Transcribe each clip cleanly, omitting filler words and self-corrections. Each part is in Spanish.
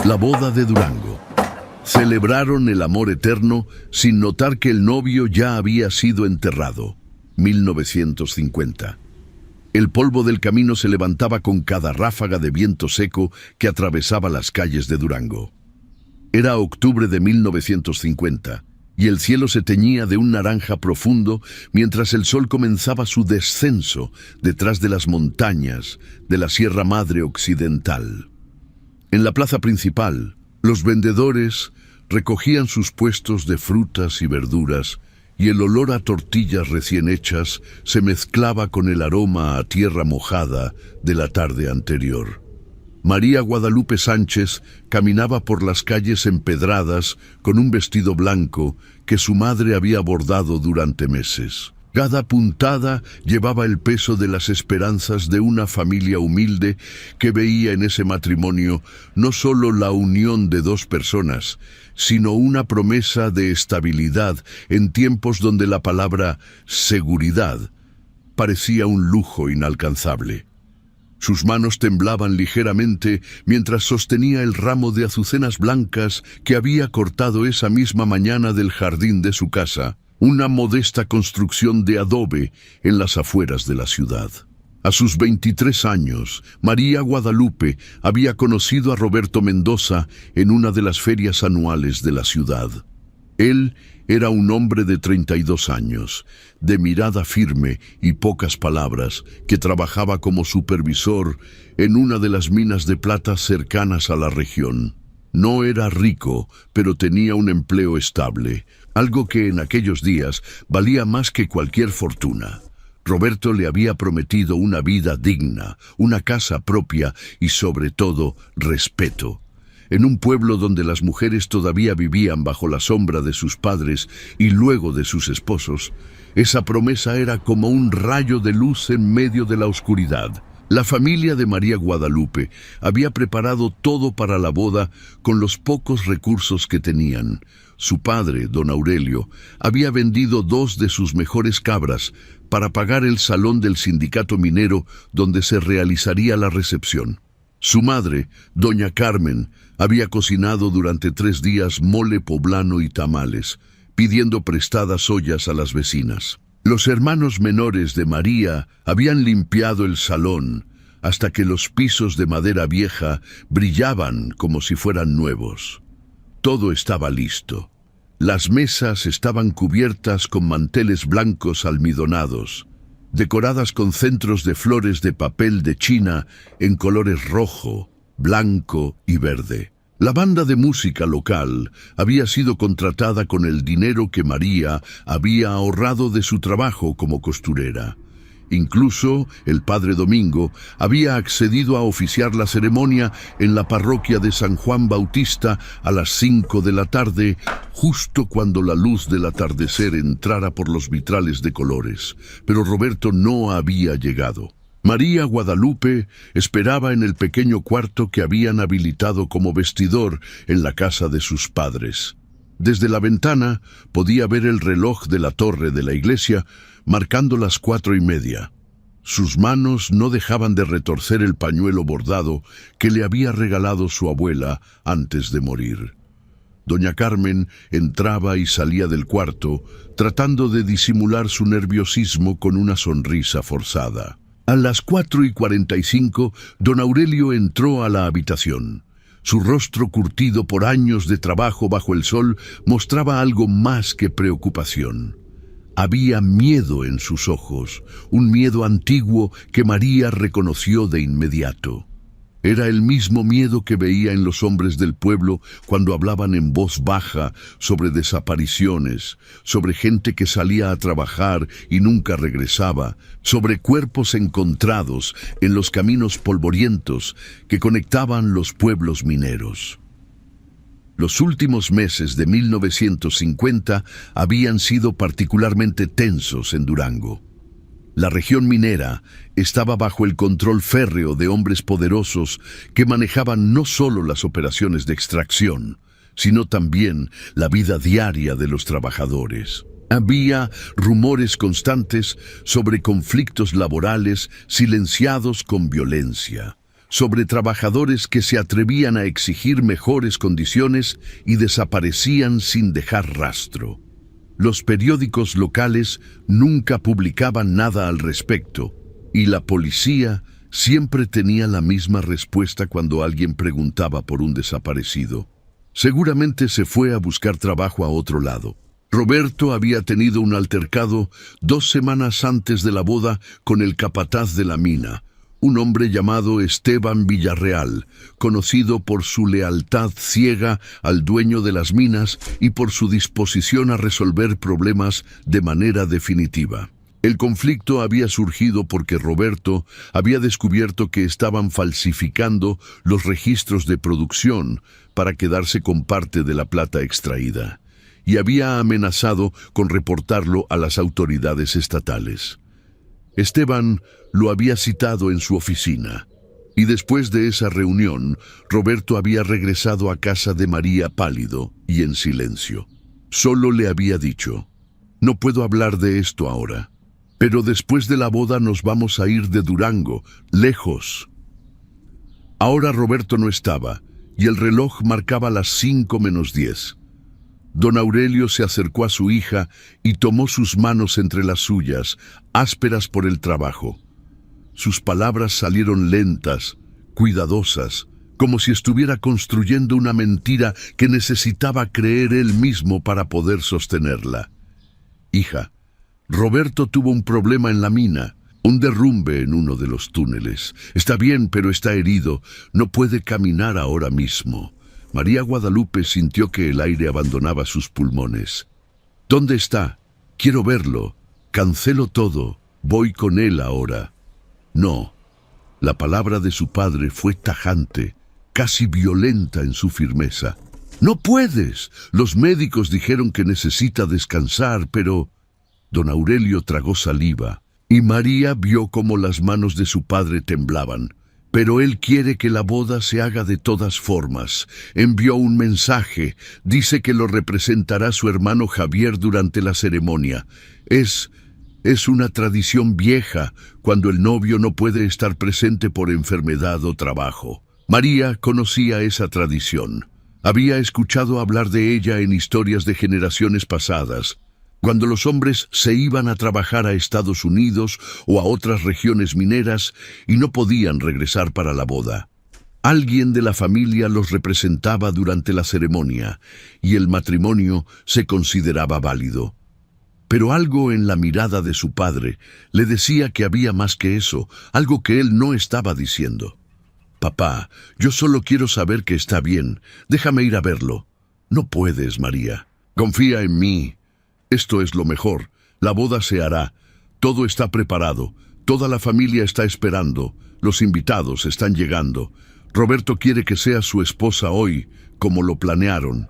La boda de Durango. Celebraron el amor eterno sin notar que el novio ya había sido enterrado. 1950. El polvo del camino se levantaba con cada ráfaga de viento seco que atravesaba las calles de Durango. Era octubre de 1950 y el cielo se teñía de un naranja profundo mientras el sol comenzaba su descenso detrás de las montañas de la Sierra Madre Occidental. En la plaza principal, los vendedores recogían sus puestos de frutas y verduras y el olor a tortillas recién hechas se mezclaba con el aroma a tierra mojada de la tarde anterior. María Guadalupe Sánchez caminaba por las calles empedradas con un vestido blanco que su madre había bordado durante meses. Cada puntada llevaba el peso de las esperanzas de una familia humilde que veía en ese matrimonio no solo la unión de dos personas, sino una promesa de estabilidad en tiempos donde la palabra seguridad parecía un lujo inalcanzable. Sus manos temblaban ligeramente mientras sostenía el ramo de azucenas blancas que había cortado esa misma mañana del jardín de su casa, una modesta construcción de adobe en las afueras de la ciudad. A sus 23 años, María Guadalupe había conocido a Roberto Mendoza en una de las ferias anuales de la ciudad. Él era un hombre de 32 años, de mirada firme y pocas palabras, que trabajaba como supervisor en una de las minas de plata cercanas a la región. No era rico, pero tenía un empleo estable, algo que en aquellos días valía más que cualquier fortuna. Roberto le había prometido una vida digna, una casa propia y sobre todo respeto. En un pueblo donde las mujeres todavía vivían bajo la sombra de sus padres y luego de sus esposos, esa promesa era como un rayo de luz en medio de la oscuridad. La familia de María Guadalupe había preparado todo para la boda con los pocos recursos que tenían. Su padre, don Aurelio, había vendido 2 de sus mejores cabras para pagar el salón del sindicato minero donde se realizaría la recepción. Su madre, doña Carmen, había cocinado durante 3 días mole poblano y tamales, pidiendo prestadas ollas a las vecinas. Los hermanos menores de María habían limpiado el salón hasta que los pisos de madera vieja brillaban como si fueran nuevos. Todo estaba listo. Las mesas estaban cubiertas con manteles blancos almidonados, decoradas con centros de flores de papel de China en colores rojo, blanco y verde. La banda de música local había sido contratada con el dinero que María había ahorrado de su trabajo como costurera. Incluso el padre Domingo había accedido a oficiar la ceremonia en la parroquia de San Juan Bautista a las 5 de la tarde, justo cuando la luz del atardecer entrara por los vitrales de colores. Pero Roberto no había llegado. María Guadalupe esperaba en el pequeño cuarto que habían habilitado como vestidor en la casa de sus padres. Desde la ventana podía ver el reloj de la torre de la iglesia marcando las 4:30. Sus manos no dejaban de retorcer el pañuelo bordado que le había regalado su abuela antes de morir. Doña Carmen entraba y salía del cuarto, tratando de disimular su nerviosismo con una sonrisa forzada. A las 4:45, don Aurelio entró a la habitación. Su rostro curtido por años de trabajo bajo el sol mostraba algo más que preocupación. Había miedo en sus ojos, un miedo antiguo que María reconoció de inmediato. Era el mismo miedo que veía en los hombres del pueblo cuando hablaban en voz baja sobre desapariciones, sobre gente que salía a trabajar y nunca regresaba, sobre cuerpos encontrados en los caminos polvorientos que conectaban los pueblos mineros. Los últimos meses de 1950 habían sido particularmente tensos en Durango. La región minera estaba bajo el control férreo de hombres poderosos que manejaban no solo las operaciones de extracción, sino también la vida diaria de los trabajadores. Había rumores constantes sobre conflictos laborales silenciados con violencia, sobre trabajadores que se atrevían a exigir mejores condiciones y desaparecían sin dejar rastro. Los periódicos locales nunca publicaban nada al respecto, y la policía siempre tenía la misma respuesta cuando alguien preguntaba por un desaparecido. Seguramente se fue a buscar trabajo a otro lado. Roberto había tenido un altercado 2 semanas antes de la boda con el capataz de la mina, un hombre llamado Esteban Villarreal, conocido por su lealtad ciega al dueño de las minas y por su disposición a resolver problemas de manera definitiva. El conflicto había surgido porque Roberto había descubierto que estaban falsificando los registros de producción para quedarse con parte de la plata extraída, y había amenazado con reportarlo a las autoridades estatales. Esteban lo había citado en su oficina, y después de esa reunión, Roberto había regresado a casa de María pálido y en silencio. Solo le había dicho: «No puedo hablar de esto ahora, pero después de la boda nos vamos a ir de Durango, lejos». Ahora Roberto no estaba, y el reloj marcaba las 5:10. Don Aurelio se acercó a su hija y tomó sus manos entre las suyas, ásperas por el trabajo. Sus palabras salieron lentas, cuidadosas, como si estuviera construyendo una mentira que necesitaba creer él mismo para poder sostenerla. «Hija, Roberto tuvo un problema en la mina, un derrumbe en uno de los túneles. Está bien, pero está herido. No puede caminar ahora mismo». María Guadalupe sintió que el aire abandonaba sus pulmones. «¿Dónde está? Quiero verlo. Cancelo todo. Voy con él ahora». «No». La palabra de su padre fue tajante, casi violenta en su firmeza. «No puedes. Los médicos dijeron que necesita descansar, pero...» Don Aurelio tragó saliva, y María vio cómo las manos de su padre temblaban. «Pero él quiere que la boda se haga de todas formas. Envió un mensaje. Dice que lo representará su hermano Javier durante la ceremonia. Es una tradición vieja cuando el novio no puede estar presente por enfermedad o trabajo». María conocía esa tradición. Había escuchado hablar de ella en historias de generaciones pasadas, cuando los hombres se iban a trabajar a Estados Unidos o a otras regiones mineras y no podían regresar para la boda. Alguien de la familia los representaba durante la ceremonia y el matrimonio se consideraba válido. Pero algo en la mirada de su padre le decía que había más que eso, algo que él no estaba diciendo. «Papá, yo solo quiero saber que está bien. Déjame ir a verlo». «No puedes, María. Confía en mí. Esto es lo mejor. La boda se hará. Todo está preparado. Toda la familia está esperando. Los invitados están llegando. Roberto quiere que sea su esposa hoy, como lo planearon».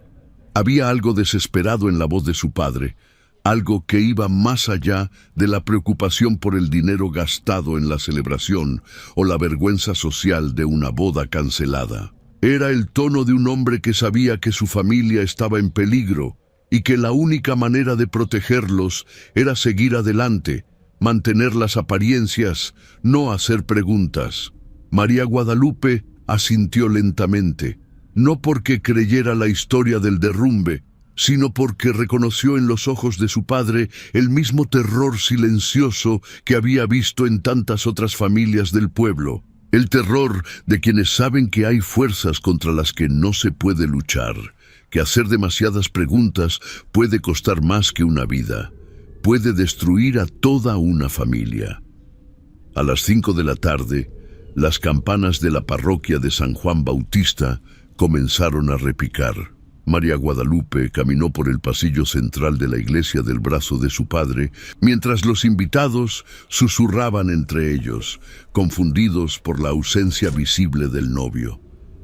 Había algo desesperado en la voz de su padre, algo que iba más allá de la preocupación por el dinero gastado en la celebración o la vergüenza social de una boda cancelada. Era el tono de un hombre que sabía que su familia estaba en peligro y que la única manera de protegerlos era seguir adelante, mantener las apariencias, no hacer preguntas. María Guadalupe asintió lentamente, no porque creyera la historia del derrumbe, sino porque reconoció en los ojos de su padre el mismo terror silencioso que había visto en tantas otras familias del pueblo. El terror de quienes saben que hay fuerzas contra las que no se puede luchar, que hacer demasiadas preguntas puede costar más que una vida, puede destruir a toda una familia. A las 5 de la tarde, las campanas de la parroquia de San Juan Bautista comenzaron a repicar. María Guadalupe caminó por el pasillo central de la iglesia del brazo de su padre, mientras los invitados susurraban entre ellos, confundidos por la ausencia visible del novio.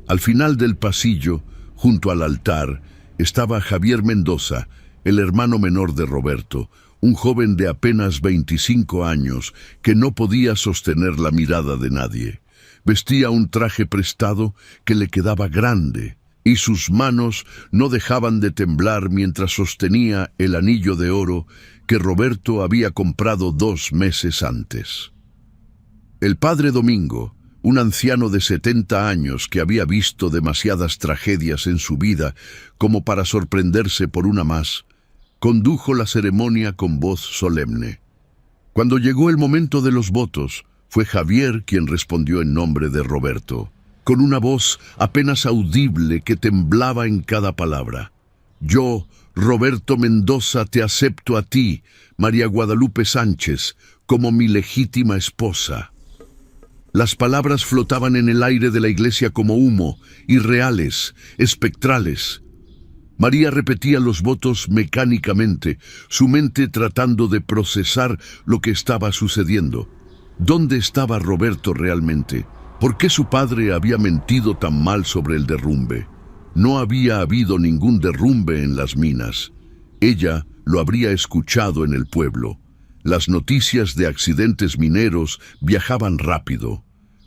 Al final del pasillo, junto al altar, estaba Javier Mendoza, el hermano menor de Roberto, un joven de apenas 25 años que no podía sostener la mirada de nadie. Vestía un traje prestado que le quedaba grande, y sus manos no dejaban de temblar mientras sostenía el anillo de oro que Roberto había comprado 2 meses antes. El padre Domingo, un anciano de 70 años que había visto demasiadas tragedias en su vida como para sorprenderse por una más, condujo la ceremonia con voz solemne. Cuando llegó el momento de los votos, fue Javier quien respondió en nombre de Roberto, con una voz apenas audible que temblaba en cada palabra. Yo, Roberto Mendoza, te acepto a ti, María Guadalupe Sánchez, como mi legítima esposa. Las palabras flotaban en el aire de la iglesia como humo, irreales, espectrales. María repetía los votos mecánicamente, su mente tratando de procesar lo que estaba sucediendo. ¿Dónde estaba Roberto realmente? ¿Por qué su padre había mentido tan mal sobre el derrumbe? No había habido ningún derrumbe en las minas. Ella lo habría escuchado en el pueblo. Las noticias de accidentes mineros viajaban rápido.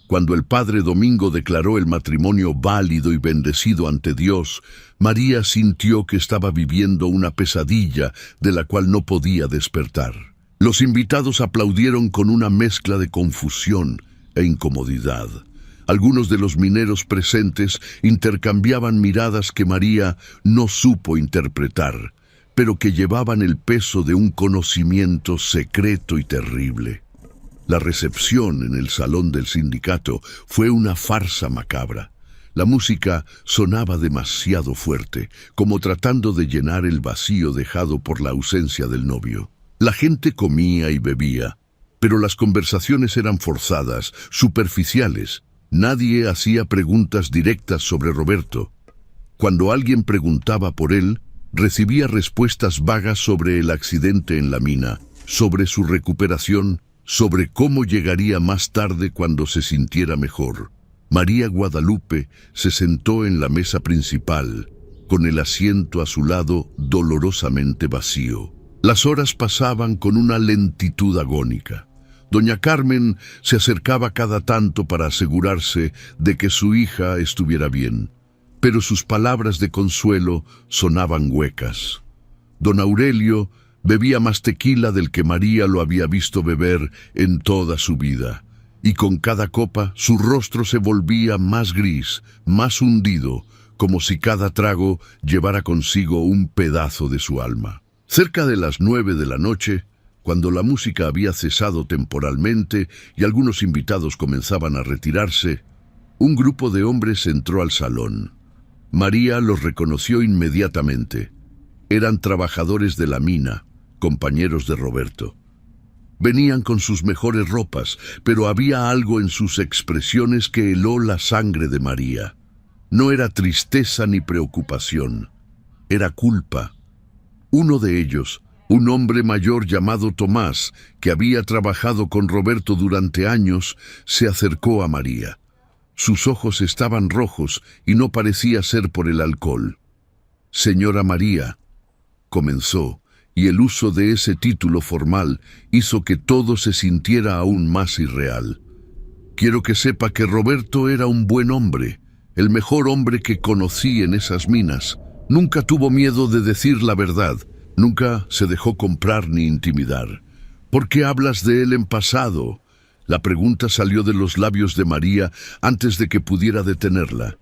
Cuando el padre Domingo declaró el matrimonio válido y bendecido ante Dios, María sintió que estaba viviendo una pesadilla de la cual no podía despertar. Los invitados aplaudieron con una mezcla de confusión e incomodidad. Algunos de los mineros presentes intercambiaban miradas que María no supo interpretar, pero que llevaban el peso de un conocimiento secreto y terrible. La recepción en el salón del sindicato fue una farsa macabra. La música sonaba demasiado fuerte, como tratando de llenar el vacío dejado por la ausencia del novio. La gente comía y bebía, pero las conversaciones eran forzadas, superficiales. Nadie hacía preguntas directas sobre Roberto. Cuando alguien preguntaba por él, recibía respuestas vagas sobre el accidente en la mina, sobre su recuperación, sobre cómo llegaría más tarde cuando se sintiera mejor. María Guadalupe se sentó en la mesa principal, con el asiento a su lado dolorosamente vacío. Las horas pasaban con una lentitud agónica. Doña Carmen se acercaba cada tanto para asegurarse de que su hija estuviera bien, pero sus palabras de consuelo sonaban huecas. Don Aurelio bebía más tequila del que María lo había visto beber en toda su vida, y con cada copa su rostro se volvía más gris, más hundido, como si cada trago llevara consigo un pedazo de su alma. Cerca de las 9 de la noche, cuando la música había cesado temporalmente y algunos invitados comenzaban a retirarse, un grupo de hombres entró al salón. María los reconoció inmediatamente. Eran trabajadores de la mina, compañeros de Roberto. Venían con sus mejores ropas, pero había algo en sus expresiones que heló la sangre de María. No era tristeza ni preocupación, era culpa. Uno de ellos, un hombre mayor llamado Tomás, que había trabajado con Roberto durante años, se acercó a María. Sus ojos estaban rojos y no parecía ser por el alcohol. «Señora María», comenzó, y el uso de ese título formal hizo que todo se sintiera aún más irreal. «Quiero que sepa que Roberto era un buen hombre, el mejor hombre que conocí en esas minas. Nunca tuvo miedo de decir la verdad, nunca se dejó comprar ni intimidar. ¿Por qué hablas de él en pasado?». La pregunta salió de los labios de María antes de que pudiera detenerla.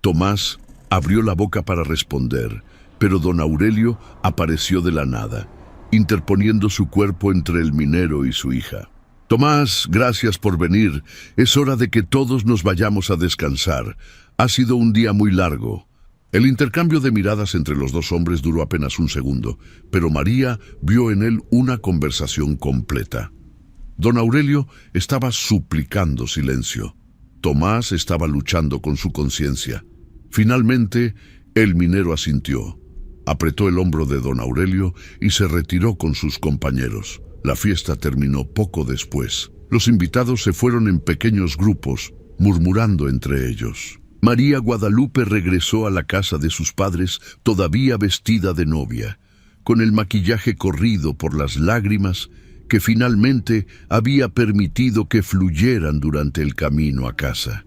Tomás abrió la boca para responder, pero don Aurelio apareció de la nada, interponiendo su cuerpo entre el minero y su hija. «Tomás, gracias por venir. Es hora de que todos nos vayamos a descansar. Ha sido un día muy largo». El intercambio de miradas entre los dos hombres duró apenas un segundo, pero María vio en él una conversación completa. Don Aurelio estaba suplicando silencio. Tomás estaba luchando con su conciencia. Finalmente, el minero asintió. Apretó el hombro de don Aurelio y se retiró con sus compañeros. La fiesta terminó poco después. Los invitados se fueron en pequeños grupos, murmurando entre ellos. María Guadalupe regresó a la casa de sus padres todavía vestida de novia, con el maquillaje corrido por las lágrimas que finalmente había permitido que fluyeran durante el camino a casa.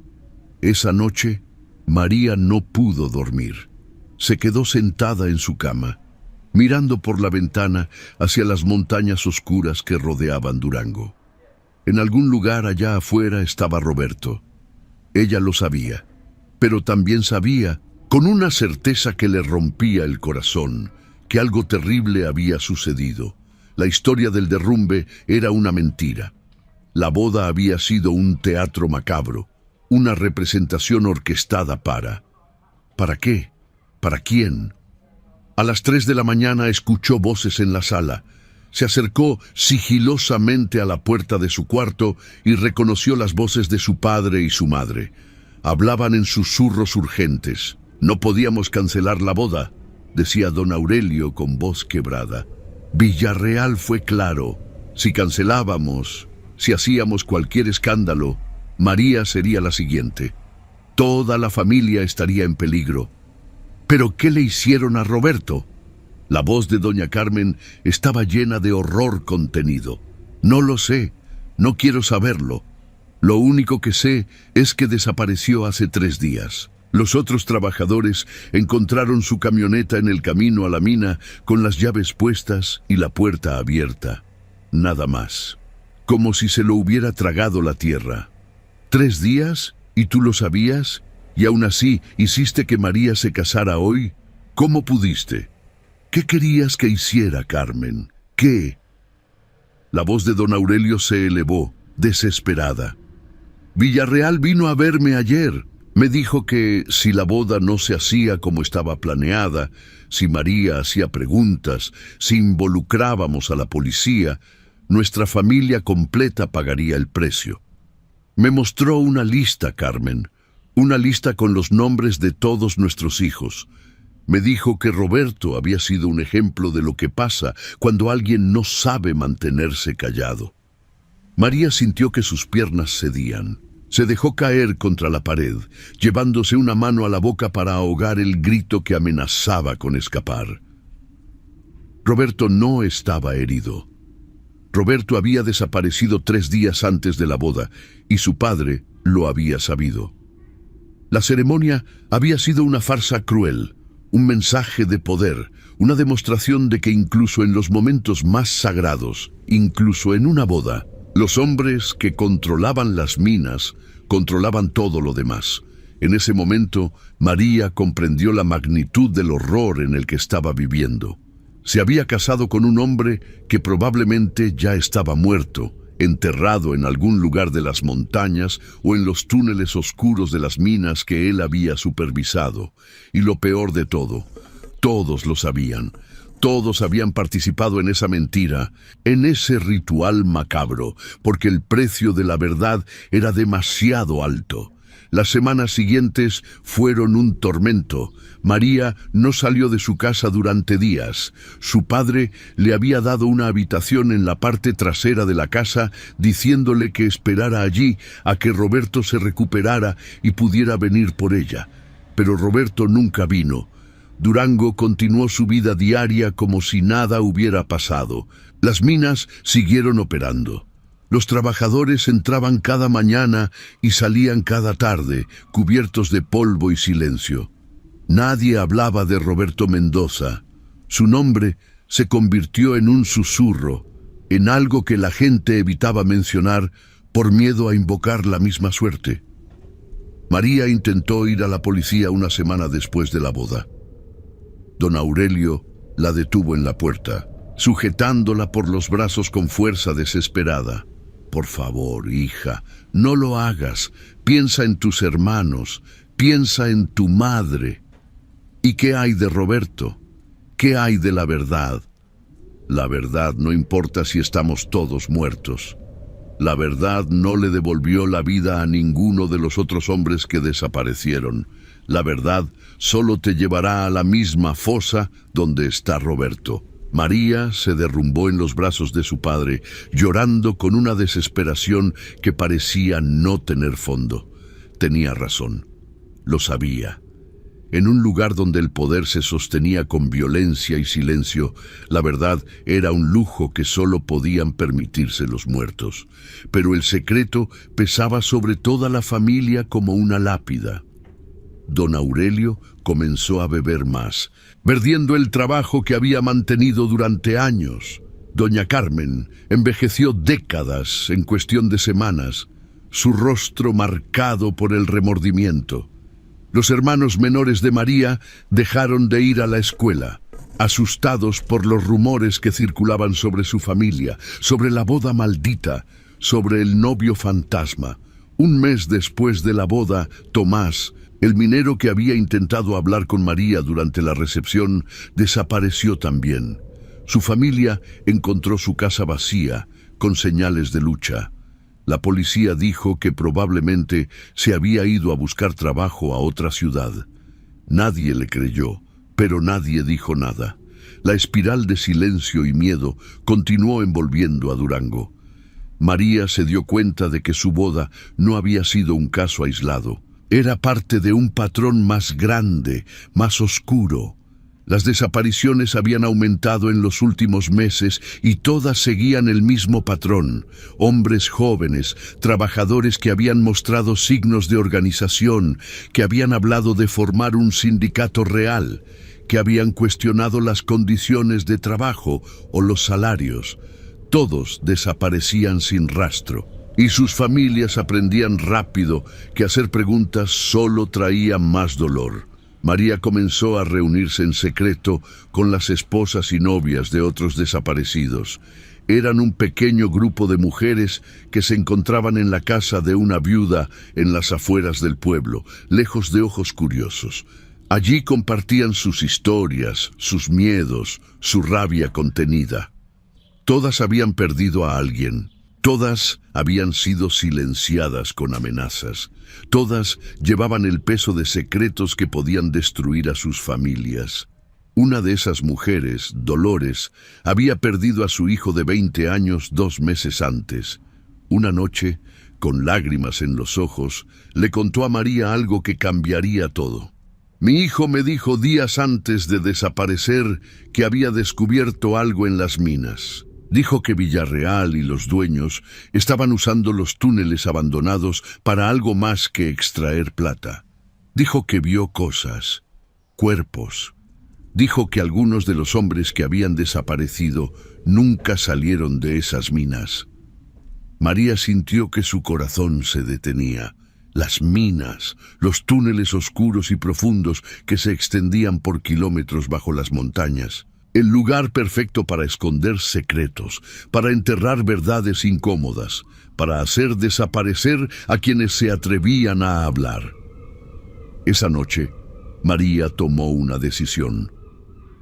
Esa noche, María no pudo dormir. Se quedó sentada en su cama, mirando por la ventana hacia las montañas oscuras que rodeaban Durango. En algún lugar allá afuera estaba Roberto. Ella lo sabía, pero también sabía, con una certeza que le rompía el corazón, que algo terrible había sucedido. La historia del derrumbe era una mentira. La boda había sido un teatro macabro, una representación orquestada para... ¿Para qué? ¿Para quién? A las 3 de la mañana escuchó voces en la sala. Se acercó sigilosamente a la puerta de su cuarto y reconoció las voces de su padre y su madre. Hablaban en susurros urgentes. «No podíamos cancelar la boda», decía don Aurelio con voz quebrada. «Villarreal fue claro. Si cancelábamos, si hacíamos cualquier escándalo, María sería la siguiente. Toda la familia estaría en peligro». «¿Pero qué le hicieron a Roberto?». La voz de doña Carmen estaba llena de horror contenido. «No lo sé, no quiero saberlo. Lo único que sé es que desapareció hace 3 días. Los otros trabajadores encontraron su camioneta en el camino a la mina con las llaves puestas y la puerta abierta. Nada más. Como si se lo hubiera tragado la tierra. 3 días, ¿y tú lo sabías? ¿Y aún así hiciste que María se casara hoy? ¿Cómo pudiste? ¿Qué querías que hiciera, Carmen? ¿Qué?» La voz de don Aurelio se elevó, desesperada. «Villarreal vino a verme ayer. Me dijo que si la boda no se hacía como estaba planeada, si María hacía preguntas, si involucrábamos a la policía, nuestra familia completa pagaría el precio. Me mostró una lista, Carmen, una lista con los nombres de todos nuestros hijos. Me dijo que Roberto había sido un ejemplo de lo que pasa cuando alguien no sabe mantenerse callado». María sintió que sus piernas cedían. Se dejó caer contra la pared, llevándose una mano a la boca para ahogar el grito que amenazaba con escapar. Roberto no estaba herido. Roberto había desaparecido 3 días antes de la boda, y su padre lo había sabido. La ceremonia había sido una farsa cruel, un mensaje de poder, una demostración de que incluso en los momentos más sagrados, incluso en una boda, los hombres que controlaban las minas controlaban todo lo demás. En ese momento, María comprendió la magnitud del horror en el que estaba viviendo. Se había casado con un hombre que probablemente ya estaba muerto, enterrado en algún lugar de las montañas o en los túneles oscuros de las minas que él había supervisado. Y lo peor de todo, todos lo sabían. Todos habían participado en esa mentira, en ese ritual macabro, porque el precio de la verdad era demasiado alto. Las semanas siguientes fueron un tormento. María no salió de su casa durante días. Su padre le había dado una habitación en la parte trasera de la casa, diciéndole que esperara allí a que Roberto se recuperara y pudiera venir por ella. Pero Roberto nunca vino. Durango continuó su vida diaria como si nada hubiera pasado. Las minas siguieron operando. Los trabajadores entraban cada mañana y salían cada tarde, cubiertos de polvo y silencio. Nadie hablaba de Roberto Mendoza. Su nombre se convirtió en un susurro, en algo que la gente evitaba mencionar por miedo a invocar la misma suerte. María intentó ir a la policía una semana después de la boda. Don Aurelio la detuvo en la puerta, sujetándola por los brazos con fuerza desesperada. «Por favor, hija, no lo hagas. Piensa en tus hermanos, piensa en tu madre. ¿Y qué hay de Roberto? ¿Qué hay de la verdad? La verdad no importa si estamos todos muertos. La verdad no le devolvió la vida a ninguno de los otros hombres que desaparecieron. La verdad solo te llevará a la misma fosa donde está Roberto». María se derrumbó en los brazos de su padre, llorando con una desesperación que parecía no tener fondo. Tenía razón. Lo sabía. En un lugar donde el poder se sostenía con violencia y silencio, la verdad era un lujo que solo podían permitirse los muertos. Pero el secreto pesaba sobre toda la familia como una lápida. Don Aurelio comenzó a beber más, perdiendo el trabajo que había mantenido durante años. Doña Carmen envejeció décadas en cuestión de semanas, su rostro marcado por el remordimiento. Los hermanos menores de María dejaron de ir a la escuela, asustados por los rumores que circulaban sobre su familia, sobre la boda maldita, sobre el novio fantasma. Un mes después de la boda, Tomás, el minero que había intentado hablar con María durante la recepción, desapareció también. Su familia encontró su casa vacía, con señales de lucha. La policía dijo que probablemente se había ido a buscar trabajo a otra ciudad. Nadie le creyó, pero nadie dijo nada. La espiral de silencio y miedo continuó envolviendo a Durango. María se dio cuenta de que su boda no había sido un caso aislado. Era parte de un patrón más grande, más oscuro. Las desapariciones habían aumentado en los últimos meses y todas seguían el mismo patrón. Hombres jóvenes, trabajadores que habían mostrado signos de organización, que habían hablado de formar un sindicato real, que habían cuestionado las condiciones de trabajo o los salarios. Todos desaparecían sin rastro. Y sus familias aprendían rápido que hacer preguntas solo traía más dolor. María comenzó a reunirse en secreto con las esposas y novias de otros desaparecidos. Eran un pequeño grupo de mujeres que se encontraban en la casa de una viuda en las afueras del pueblo, lejos de ojos curiosos. Allí compartían sus historias, sus miedos, su rabia contenida. Todas habían perdido a alguien. Todas habían sido silenciadas con amenazas. Todas llevaban el peso de secretos que podían destruir a sus familias. Una de esas mujeres, Dolores, había perdido a su hijo de 20 años 2 meses antes. Una noche, con lágrimas en los ojos, le contó a María algo que cambiaría todo. Mi hijo me dijo días antes de desaparecer que había descubierto algo en las minas. Dijo que Villarreal y los dueños estaban usando los túneles abandonados para algo más que extraer plata. Dijo que vio cosas, cuerpos. Dijo que algunos de los hombres que habían desaparecido nunca salieron de esas minas. María sintió que su corazón se detenía. Las minas, los túneles oscuros y profundos que se extendían por kilómetros bajo las montañas. El lugar perfecto para esconder secretos, para enterrar verdades incómodas, para hacer desaparecer a quienes se atrevían a hablar. Esa noche, María tomó una decisión.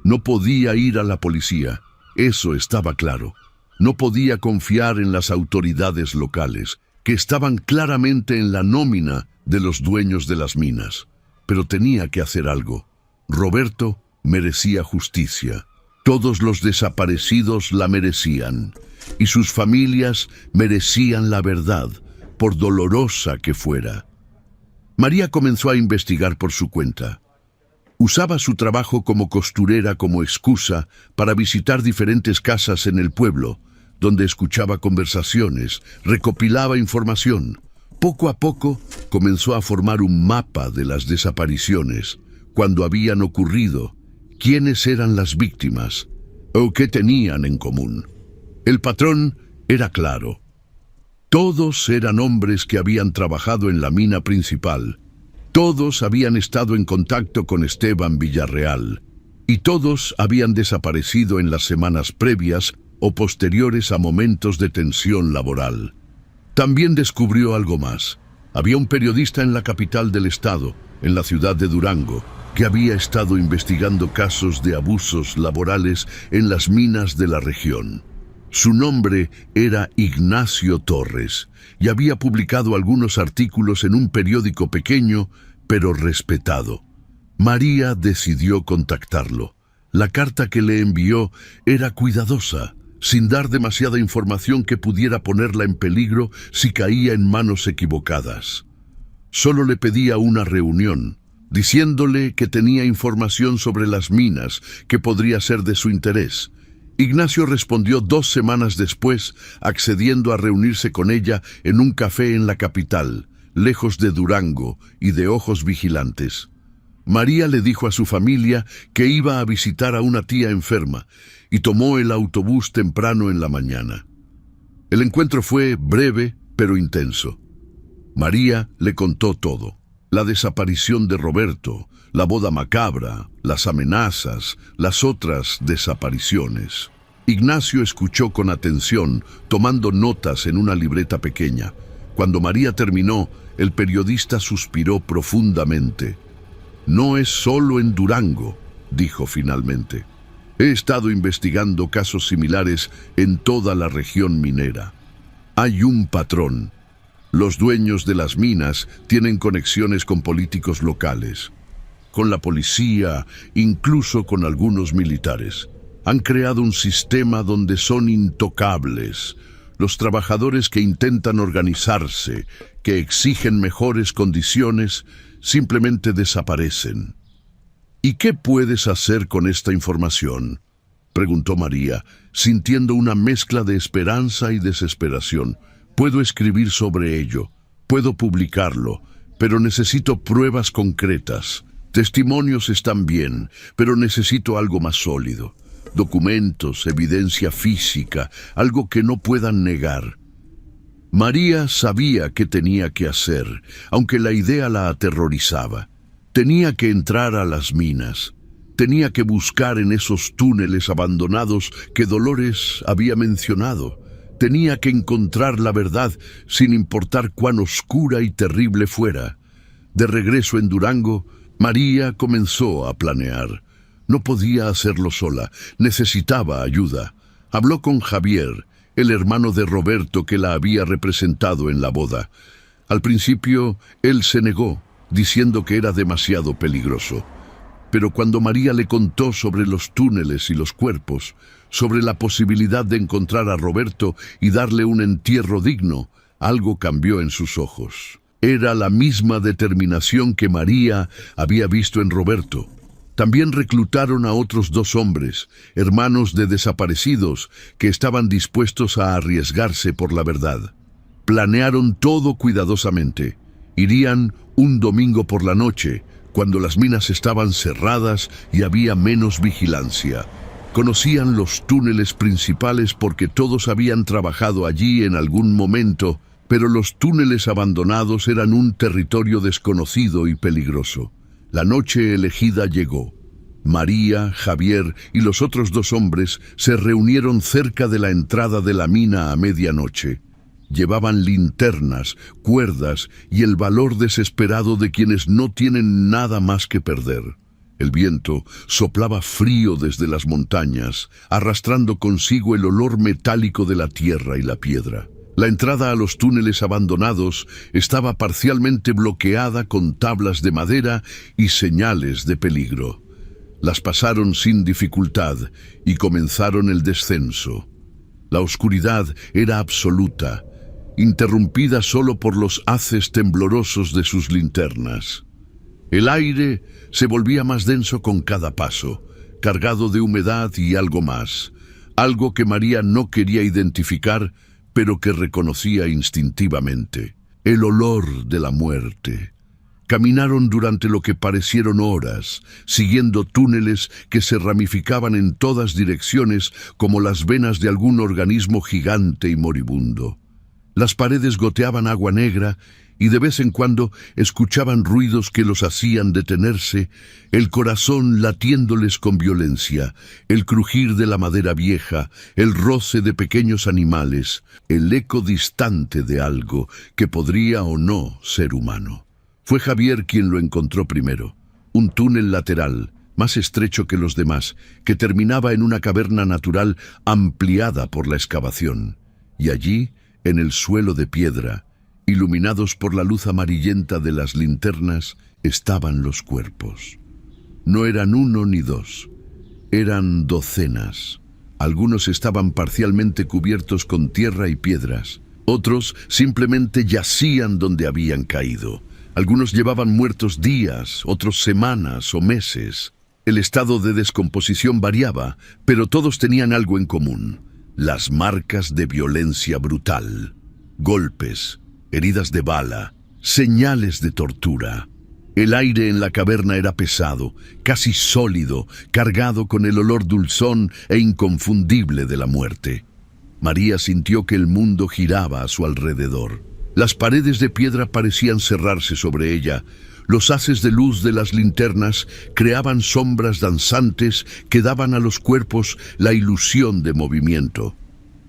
No podía ir a la policía, eso estaba claro. No podía confiar en las autoridades locales, que estaban claramente en la nómina de los dueños de las minas. Pero tenía que hacer algo. Roberto merecía justicia. Todos los desaparecidos la merecían, y sus familias merecían la verdad, por dolorosa que fuera. María comenzó a investigar por su cuenta. Usaba su trabajo como costurera como excusa para visitar diferentes casas en el pueblo, donde escuchaba conversaciones, recopilaba información. Poco a poco comenzó a formar un mapa de las desapariciones, cuándo habían ocurrido, quiénes eran las víctimas o qué tenían en común. El patrón era claro. Todos eran hombres que habían trabajado en la mina principal. Todos habían estado en contacto con Esteban Villarreal. Y todos habían desaparecido en las semanas previas o posteriores a momentos de tensión laboral. También descubrió algo más. Había un periodista en la capital del estado, en la ciudad de Durango, que había estado investigando casos de abusos laborales en las minas de la región. Su nombre era Ignacio Torres y había publicado algunos artículos en un periódico pequeño, pero respetado. María decidió contactarlo. La carta que le envió era cuidadosa, sin dar demasiada información que pudiera ponerla en peligro si caía en manos equivocadas. Solo le pedía una reunión, diciéndole que tenía información sobre las minas que podría ser de su interés. Ignacio respondió 2 semanas después, accediendo a reunirse con ella en un café en la capital, lejos de Durango y de ojos vigilantes. María le dijo a su familia que iba a visitar a una tía enferma y tomó el autobús temprano en la mañana. El encuentro fue breve pero intenso. María le contó todo: la desaparición de Roberto, la boda macabra, las amenazas, las otras desapariciones. Ignacio escuchó con atención, tomando notas en una libreta pequeña. Cuando María terminó, el periodista suspiró profundamente. «No es solo en Durango», dijo finalmente. «He estado investigando casos similares en toda la región minera. Hay un patrón. Los dueños de las minas tienen conexiones con políticos locales, con la policía, incluso con algunos militares. Han creado un sistema donde son intocables. Los trabajadores que intentan organizarse, que exigen mejores condiciones, simplemente desaparecen». «¿Y qué puedes hacer con esta información?», preguntó María, sintiendo una mezcla de esperanza y desesperación. «Puedo escribir sobre ello, puedo publicarlo, pero necesito pruebas concretas. Testimonios están bien, pero necesito algo más sólido. Documentos, evidencia física, algo que no puedan negar». María sabía qué tenía que hacer, aunque la idea la aterrorizaba. Tenía que entrar a las minas. Tenía que buscar en esos túneles abandonados que Dolores había mencionado. Tenía que encontrar la verdad, sin importar cuán oscura y terrible fuera. De regreso en Durango, María comenzó a planear. No podía hacerlo sola, necesitaba ayuda. Habló con Javier, el hermano de Roberto que la había representado en la boda. Al principio, él se negó, diciendo que era demasiado peligroso. Pero cuando María le contó sobre los túneles y los cuerpos, sobre la posibilidad de encontrar a Roberto y darle un entierro digno, algo cambió en sus ojos. Era la misma determinación que María había visto en Roberto. También reclutaron a otros 2 hombres, hermanos de desaparecidos, que estaban dispuestos a arriesgarse por la verdad. Planearon todo cuidadosamente. Irían un domingo por la noche, cuando las minas estaban cerradas y había menos vigilancia. Conocían los túneles principales porque todos habían trabajado allí en algún momento, pero los túneles abandonados eran un territorio desconocido y peligroso. La noche elegida llegó. María, Javier y los otros 2 hombres se reunieron cerca de la entrada de la mina a medianoche. Llevaban linternas, cuerdas y el valor desesperado de quienes no tienen nada más que perder. El viento soplaba frío desde las montañas, arrastrando consigo el olor metálico de la tierra y la piedra. La entrada a los túneles abandonados estaba parcialmente bloqueada con tablas de madera y señales de peligro. Las pasaron sin dificultad y comenzaron el descenso. La oscuridad era absoluta, interrumpida solo por los haces temblorosos de sus linternas. El aire se volvía más denso con cada paso, cargado de humedad y algo más, algo que María no quería identificar, pero que reconocía instintivamente: el olor de la muerte. Caminaron durante lo que parecieron horas, siguiendo túneles que se ramificaban en todas direcciones como las venas de algún organismo gigante y moribundo. Las paredes goteaban agua negra y de vez en cuando escuchaban ruidos que los hacían detenerse, el corazón latiéndoles con violencia, el crujir de la madera vieja, el roce de pequeños animales, el eco distante de algo que podría o no ser humano. Fue Javier quien lo encontró primero: un túnel lateral, más estrecho que los demás, que terminaba en una caverna natural ampliada por la excavación. Y allí, en el suelo de piedra, iluminados por la luz amarillenta de las linternas, estaban los cuerpos. No eran 1 ni 2, eran docenas. Algunos estaban parcialmente cubiertos con tierra y piedras. Otros simplemente yacían donde habían caído. Algunos llevaban muertos días, otros semanas o meses. El estado de descomposición variaba, pero todos tenían algo en común: las marcas de violencia brutal. Golpes, heridas de bala, señales de tortura. El aire en la caverna era pesado, casi sólido, cargado con el olor dulzón e inconfundible de la muerte. María sintió que el mundo giraba a su alrededor. Las paredes de piedra parecían cerrarse sobre ella. Los haces de luz de las linternas creaban sombras danzantes que daban a los cuerpos la ilusión de movimiento,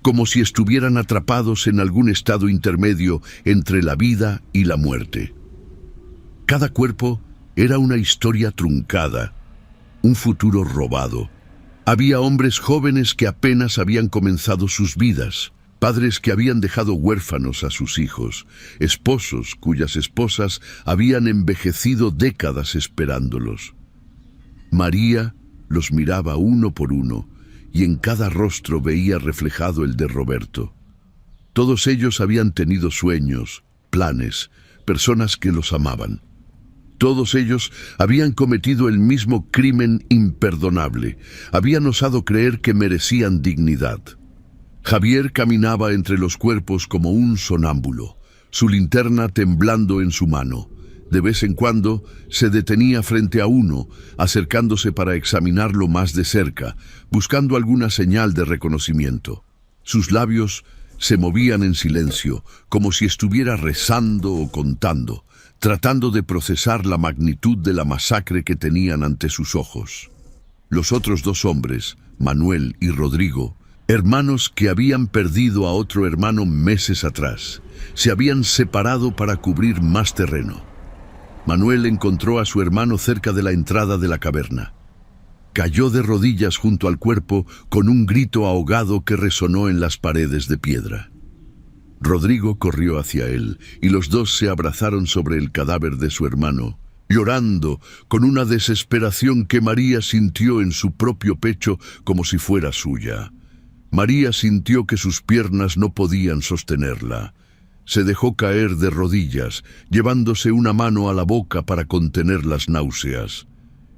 como si estuvieran atrapados en algún estado intermedio entre la vida y la muerte. Cada cuerpo era una historia truncada, un futuro robado. Había hombres jóvenes que apenas habían comenzado sus vidas, padres que habían dejado huérfanos a sus hijos, esposos cuyas esposas habían envejecido décadas esperándolos. María los miraba uno por uno, y en cada rostro veía reflejado el de Roberto. Todos ellos habían tenido sueños, planes, personas que los amaban. Todos ellos habían cometido el mismo crimen imperdonable. Habían osado creer que merecían dignidad. Javier caminaba entre los cuerpos como un sonámbulo, su linterna temblando en su mano. De vez en cuando se detenía frente a uno, acercándose para examinarlo más de cerca, buscando alguna señal de reconocimiento. Sus labios se movían en silencio, como si estuviera rezando o contando, tratando de procesar la magnitud de la masacre que tenían ante sus ojos. Los otros dos hombres, Manuel y Rodrigo, hermanos que habían perdido a otro hermano meses atrás, se habían separado para cubrir más terreno. Manuel encontró a su hermano cerca de la entrada de la caverna. Cayó de rodillas junto al cuerpo con un grito ahogado que resonó en las paredes de piedra. Rodrigo corrió hacia él y los dos se abrazaron sobre el cadáver de su hermano, llorando con una desesperación que María sintió en su propio pecho como si fuera suya. María sintió que sus piernas no podían sostenerla. Se dejó caer de rodillas, llevándose una mano a la boca para contener las náuseas.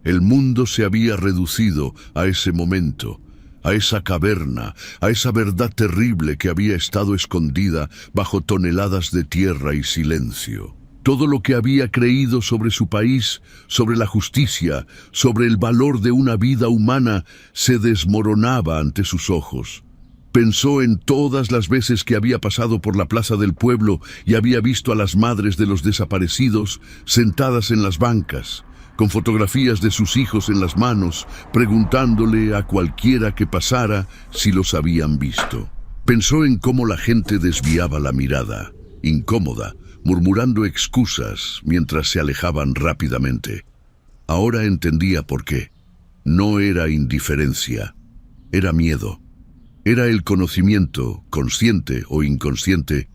El mundo se había reducido a ese momento, a esa caverna, a esa verdad terrible que había estado escondida bajo toneladas de tierra y silencio. Todo lo que había creído sobre su país, sobre la justicia, sobre el valor de una vida humana, se desmoronaba ante sus ojos. Pensó en todas las veces que había pasado por la plaza del pueblo y había visto a las madres de los desaparecidos sentadas en las bancas, con fotografías de sus hijos en las manos, preguntándole a cualquiera que pasara si los habían visto. Pensó en cómo la gente desviaba la mirada, incómoda, murmurando excusas mientras se alejaban rápidamente. Ahora entendía por qué. No era indiferencia, era miedo. Era el conocimiento, consciente o inconsciente,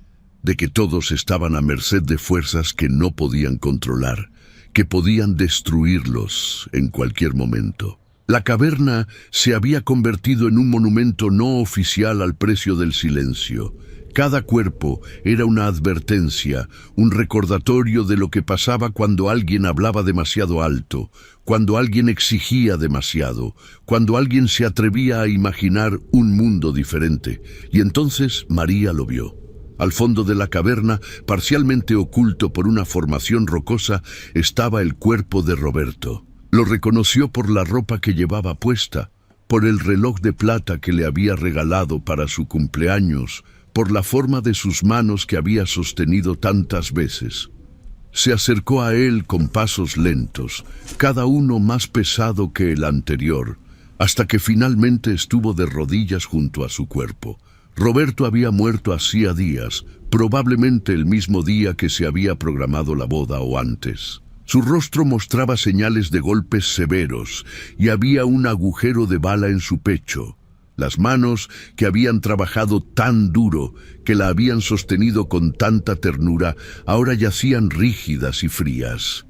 de que todos estaban a merced de fuerzas que no podían controlar, que podían destruirlos en cualquier momento. La caverna se había convertido en un monumento no oficial al precio del silencio. Cada cuerpo era una advertencia, un recordatorio de lo que pasaba cuando alguien hablaba demasiado alto, cuando alguien exigía demasiado, cuando alguien se atrevía a imaginar un mundo diferente. Y entonces María lo vio. Al fondo de la caverna, parcialmente oculto por una formación rocosa, estaba el cuerpo de Roberto. Lo reconoció por la ropa que llevaba puesta, por el reloj de plata que le había regalado para su cumpleaños, por la forma de sus manos que había sostenido tantas veces. Se acercó a él con pasos lentos, cada uno más pesado que el anterior, hasta que finalmente estuvo de rodillas junto a su cuerpo. Roberto había muerto hacía días, probablemente el mismo día que se había programado la boda o antes. Su rostro mostraba señales de golpes severos y había un agujero de bala en su pecho. Las manos que habían trabajado tan duro, que la habían sostenido con tanta ternura, ahora yacían rígidas y frías.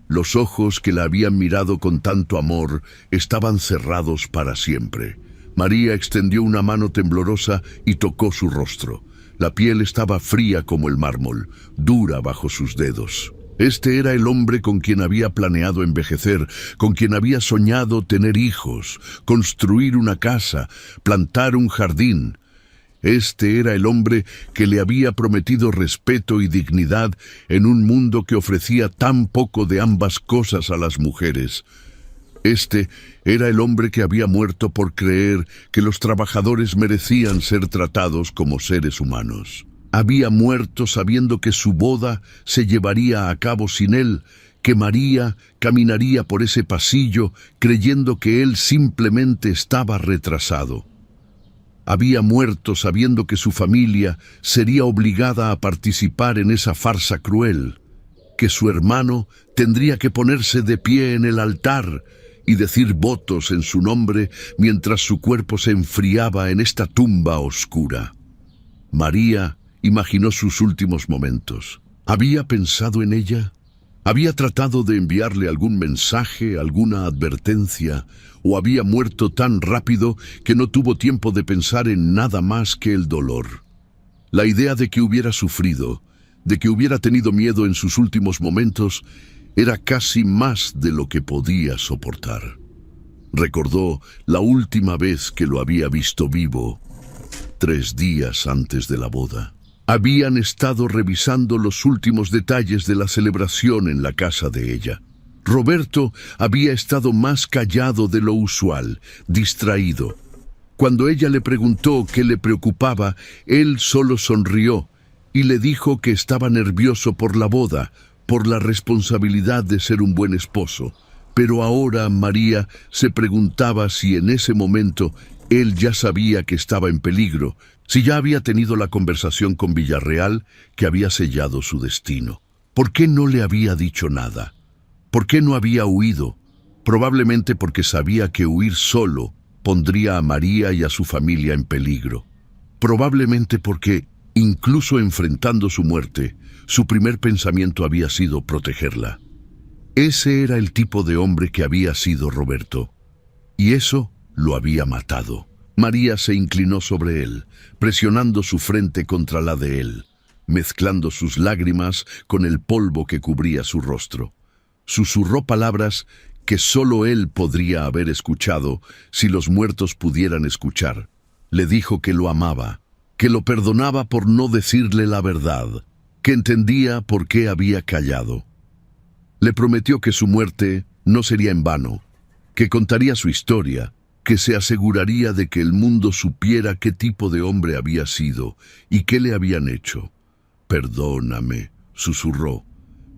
Los ojos que la habían mirado con tanto amor estaban cerrados para siempre. María extendió una mano temblorosa y tocó su rostro. La piel estaba fría como el mármol, dura bajo sus dedos. Este era el hombre con quien había planeado envejecer, con quien había soñado tener hijos, construir una casa, plantar un jardín. Este era el hombre que le había prometido respeto y dignidad en un mundo que ofrecía tan poco de ambas cosas a las mujeres. Este era el hombre que había muerto por creer que los trabajadores merecían ser tratados como seres humanos. Había muerto sabiendo que su boda se llevaría a cabo sin él, que María caminaría por ese pasillo creyendo que él simplemente estaba retrasado. Había muerto sabiendo que su familia sería obligada a participar en esa farsa cruel, que su hermano tendría que ponerse de pie en el altar y decir votos en su nombre mientras su cuerpo se enfriaba en esta tumba oscura. María imaginó sus últimos momentos. ¿Había pensado en ella? ¿Había tratado de enviarle algún mensaje, alguna advertencia, o había muerto tan rápido que no tuvo tiempo de pensar en nada más que el dolor? La idea de que hubiera sufrido, de que hubiera tenido miedo en sus últimos momentos, era casi más de lo que podía soportar. Recordó la última vez que lo había visto vivo, 3 días antes de la boda. Habían estado revisando los últimos detalles de la celebración en la casa de ella. Roberto había estado más callado de lo usual, distraído. Cuando ella le preguntó qué le preocupaba, él solo sonrió y le dijo que estaba nervioso por la boda, por la responsabilidad de ser un buen esposo. Pero ahora María se preguntaba si en ese momento él ya sabía que estaba en peligro, si ya había tenido la conversación con Villarreal que había sellado su destino. ¿Por qué no le había dicho nada? ¿Por qué no había huido? Probablemente porque sabía que huir solo pondría a María y a su familia en peligro. Probablemente porque, incluso enfrentando su muerte, su primer pensamiento había sido protegerla. Ese era el tipo de hombre que había sido Roberto, y eso lo había matado. María se inclinó sobre él, presionando su frente contra la de él, mezclando sus lágrimas con el polvo que cubría su rostro. Susurró palabras que solo él podría haber escuchado si los muertos pudieran escuchar. Le dijo que lo amaba, que lo perdonaba por no decirle la verdad, que entendía por qué había callado. Le prometió que su muerte no sería en vano, que contaría su historia, que se aseguraría de que el mundo supiera qué tipo de hombre había sido y qué le habían hecho. «Perdóname», susurró.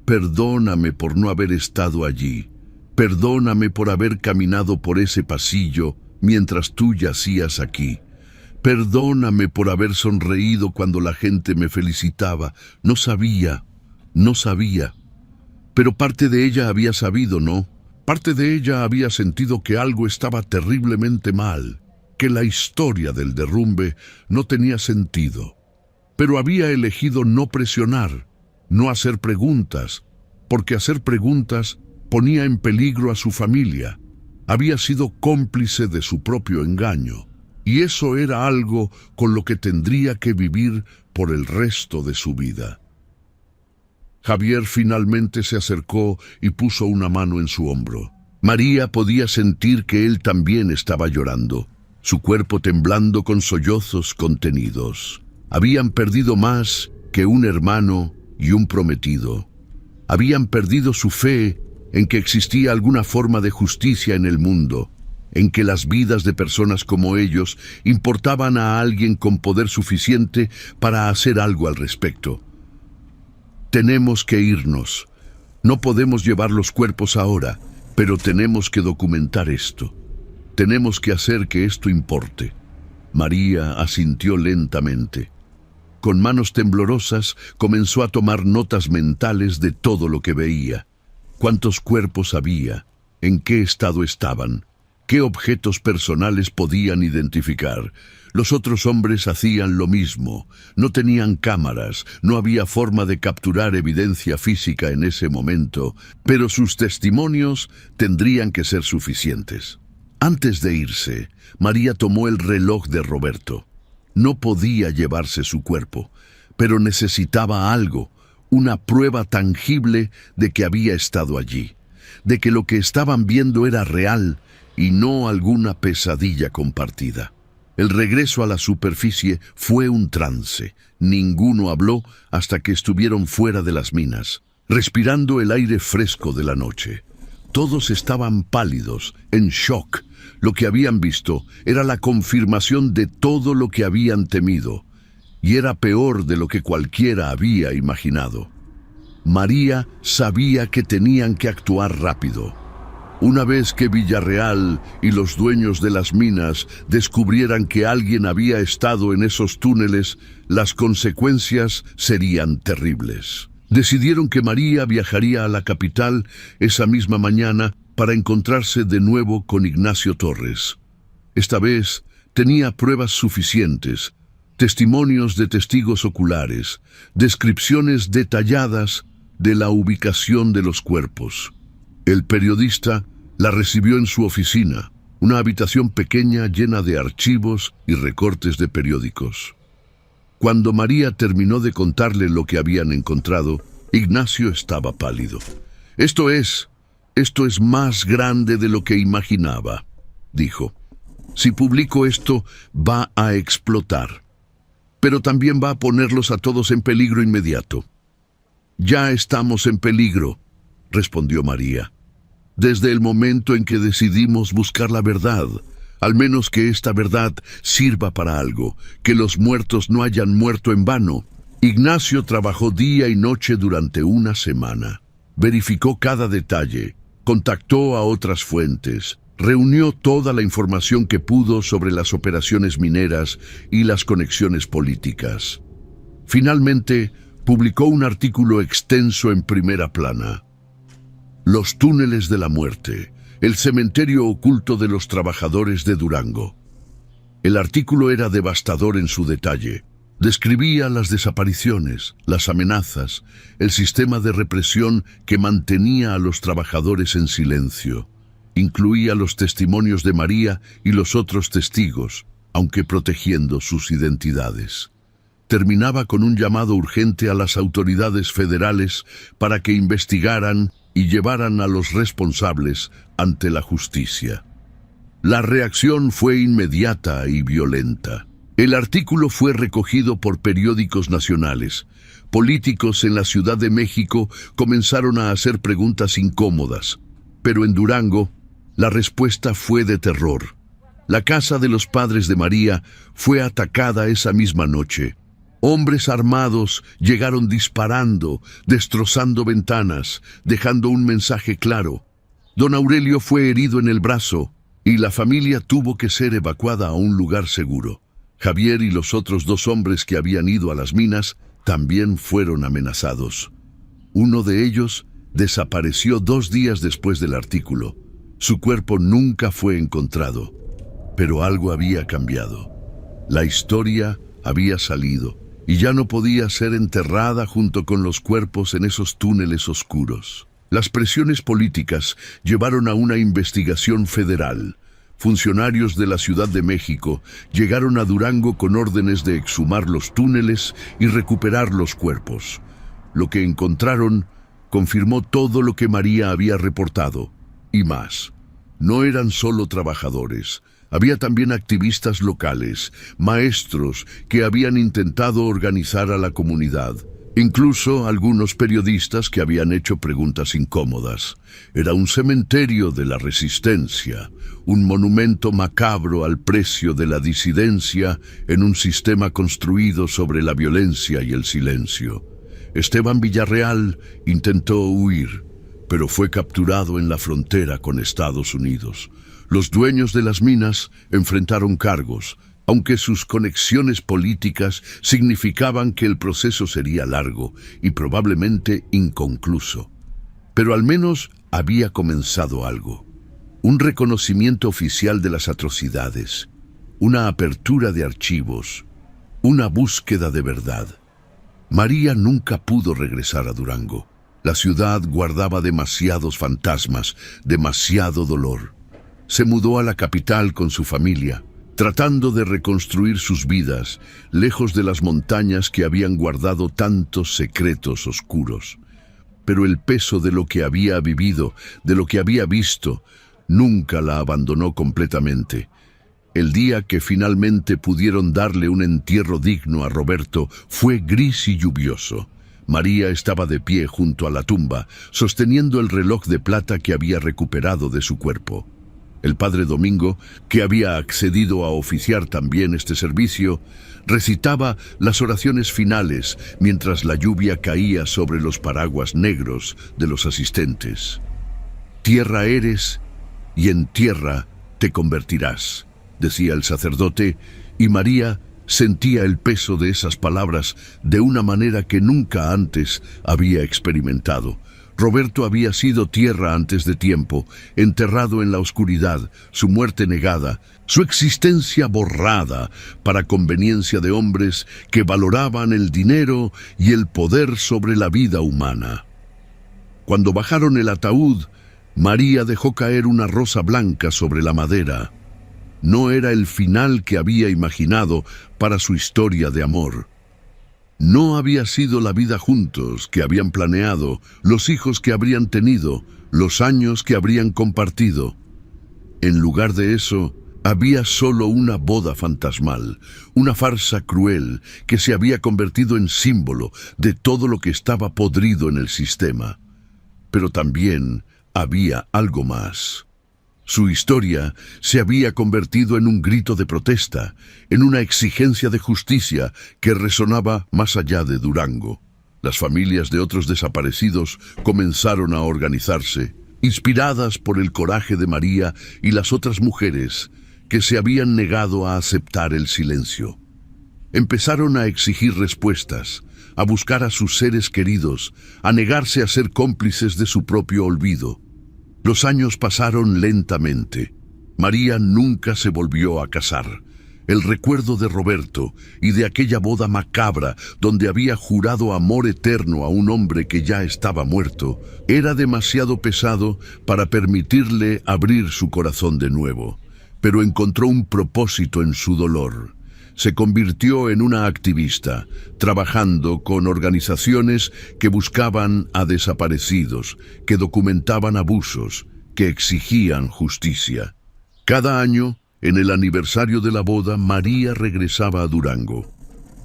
«Perdóname por no haber estado allí. Perdóname por haber caminado por ese pasillo mientras tú yacías aquí. Perdóname por haber sonreído cuando la gente me felicitaba. No sabía. Pero parte de ella había sabido, ¿no? Parte de ella había sentido que algo estaba terriblemente mal, que la historia del derrumbe no tenía sentido. Pero había elegido no presionar, no hacer preguntas, porque hacer preguntas ponía en peligro a su familia. Había sido cómplice de su propio engaño, y eso era algo con lo que tendría que vivir por el resto de su vida. Javier finalmente se acercó y puso una mano en su hombro. María podía sentir que él también estaba llorando, su cuerpo temblando con sollozos contenidos. Habían perdido más que un hermano y un prometido. Habían perdido su fe en que existía alguna forma de justicia en el mundo, en que las vidas de personas como ellos importaban a alguien con poder suficiente para hacer algo al respecto. Tenemos que irnos. No podemos llevar los cuerpos ahora, pero tenemos que documentar esto. Tenemos que hacer que esto importe. María asintió lentamente. Con manos temblorosas comenzó a tomar notas mentales de todo lo que veía. ¿Cuántos cuerpos había? ¿En qué estado estaban? ¿Qué objetos personales podían identificar? Los otros hombres hacían lo mismo. No tenían cámaras, no había forma de capturar evidencia física en ese momento, pero sus testimonios tendrían que ser suficientes. Antes de irse, María tomó el reloj de Roberto. No podía llevarse su cuerpo, pero necesitaba algo, una prueba tangible de que había estado allí, de que lo que estaban viendo era real y no alguna pesadilla compartida. El regreso a la superficie fue un trance. Ninguno habló hasta que estuvieron fuera de las minas, respirando el aire fresco de la noche. Todos estaban pálidos, en shock. Lo que habían visto era la confirmación de todo lo que habían temido, y era peor de lo que cualquiera había imaginado. María sabía que tenían que actuar rápido. Una vez que Villarreal y los dueños de las minas descubrieran que alguien había estado en esos túneles, las consecuencias serían terribles. Decidieron que María viajaría a la capital esa misma mañana para encontrarse de nuevo con Ignacio Torres. Esta vez tenía pruebas suficientes, testimonios de testigos oculares, descripciones detalladas de la ubicación de los cuerpos. El periodista la recibió en su oficina, una habitación pequeña llena de archivos y recortes de periódicos. Cuando María terminó de contarle lo que habían encontrado, Ignacio estaba pálido. Esto es más grande de lo que imaginaba, dijo. Si publico esto, va a explotar. Pero también va a ponerlos a todos en peligro inmediato. Ya estamos en peligro, respondió María. Desde el momento en que decidimos buscar la verdad, al menos que esta verdad sirva para algo, que los muertos no hayan muerto en vano. Ignacio trabajó día y noche durante una semana. Verificó cada detalle, contactó a otras fuentes, reunió toda la información que pudo sobre las operaciones mineras y las conexiones políticas. Finalmente, publicó un artículo extenso en primera plana. Los túneles de la muerte, el cementerio oculto de los trabajadores de Durango. El artículo era devastador en su detalle. Describía las desapariciones, las amenazas, el sistema de represión que mantenía a los trabajadores en silencio. Incluía los testimonios de María y los otros testigos, aunque protegiendo sus identidades. Terminaba con un llamado urgente a las autoridades federales para que investigaran y llevaran a los responsables ante la justicia. La reacción fue inmediata y violenta. El artículo fue recogido por periódicos nacionales. Políticos en la Ciudad de México comenzaron a hacer preguntas incómodas, pero en Durango la respuesta fue de terror. La casa de los padres de María fue atacada esa misma noche. Hombres armados llegaron disparando, destrozando ventanas, dejando un mensaje claro. Don Aurelio fue herido en el brazo y la familia tuvo que ser evacuada a un lugar seguro. Javier y los otros 2 hombres que habían ido a las minas también fueron amenazados. Uno de ellos desapareció 2 días después del artículo. Su cuerpo nunca fue encontrado, pero algo había cambiado. La historia había salido y ya no podía ser enterrada junto con los cuerpos en esos túneles oscuros. Las presiones políticas llevaron a una investigación federal. Funcionarios de la Ciudad de México llegaron a Durango con órdenes de exhumar los túneles y recuperar los cuerpos. Lo que encontraron confirmó todo lo que María había reportado, y más. No eran solo trabajadores. Había también activistas locales, maestros que habían intentado organizar a la comunidad. Incluso algunos periodistas que habían hecho preguntas incómodas. Era un cementerio de la resistencia, un monumento macabro al precio de la disidencia en un sistema construido sobre la violencia y el silencio. Esteban Villarreal intentó huir, pero fue capturado en la frontera con Estados Unidos. Los dueños de las minas enfrentaron cargos, aunque sus conexiones políticas significaban que el proceso sería largo y probablemente inconcluso. Pero al menos había comenzado algo. Un reconocimiento oficial de las atrocidades, una apertura de archivos, una búsqueda de verdad. María nunca pudo regresar a Durango. La ciudad guardaba demasiados fantasmas, demasiado dolor. Se mudó a la capital con su familia, tratando de reconstruir sus vidas, lejos de las montañas que habían guardado tantos secretos oscuros. Pero el peso de lo que había vivido, de lo que había visto, nunca la abandonó completamente. El día que finalmente pudieron darle un entierro digno a Roberto fue gris y lluvioso. María estaba de pie junto a la tumba, sosteniendo el reloj de plata que había recuperado de su cuerpo. El padre Domingo, que había accedido a oficiar también este servicio, recitaba las oraciones finales mientras la lluvia caía sobre los paraguas negros de los asistentes. «Tierra eres y en tierra te convertirás», decía el sacerdote, y María sentía el peso de esas palabras de una manera que nunca antes había experimentado. Roberto había sido tierra antes de tiempo, enterrado en la oscuridad, su muerte negada, su existencia borrada para conveniencia de hombres que valoraban el dinero y el poder sobre la vida humana. Cuando bajaron el ataúd, María dejó caer una rosa blanca sobre la madera. No era el final que había imaginado para su historia de amor. No había sido la vida juntos que habían planeado, los hijos que habrían tenido, los años que habrían compartido. En lugar de eso, había solo una boda fantasmal, una farsa cruel que se había convertido en símbolo de todo lo que estaba podrido en el sistema. Pero también había algo más. Su historia se había convertido en un grito de protesta, en una exigencia de justicia que resonaba más allá de Durango. Las familias de otros desaparecidos comenzaron a organizarse, inspiradas por el coraje de María y las otras mujeres que se habían negado a aceptar el silencio. Empezaron a exigir respuestas, a buscar a sus seres queridos, a negarse a ser cómplices de su propio olvido. Los años pasaron lentamente. María nunca se volvió a casar. El recuerdo de Roberto y de aquella boda macabra donde había jurado amor eterno a un hombre que ya estaba muerto era demasiado pesado para permitirle abrir su corazón de nuevo. Pero encontró un propósito en su dolor. Se convirtió en una activista, trabajando con organizaciones que buscaban a desaparecidos, que documentaban abusos, que exigían justicia. Cada año, en el aniversario de la boda, María regresaba a Durango.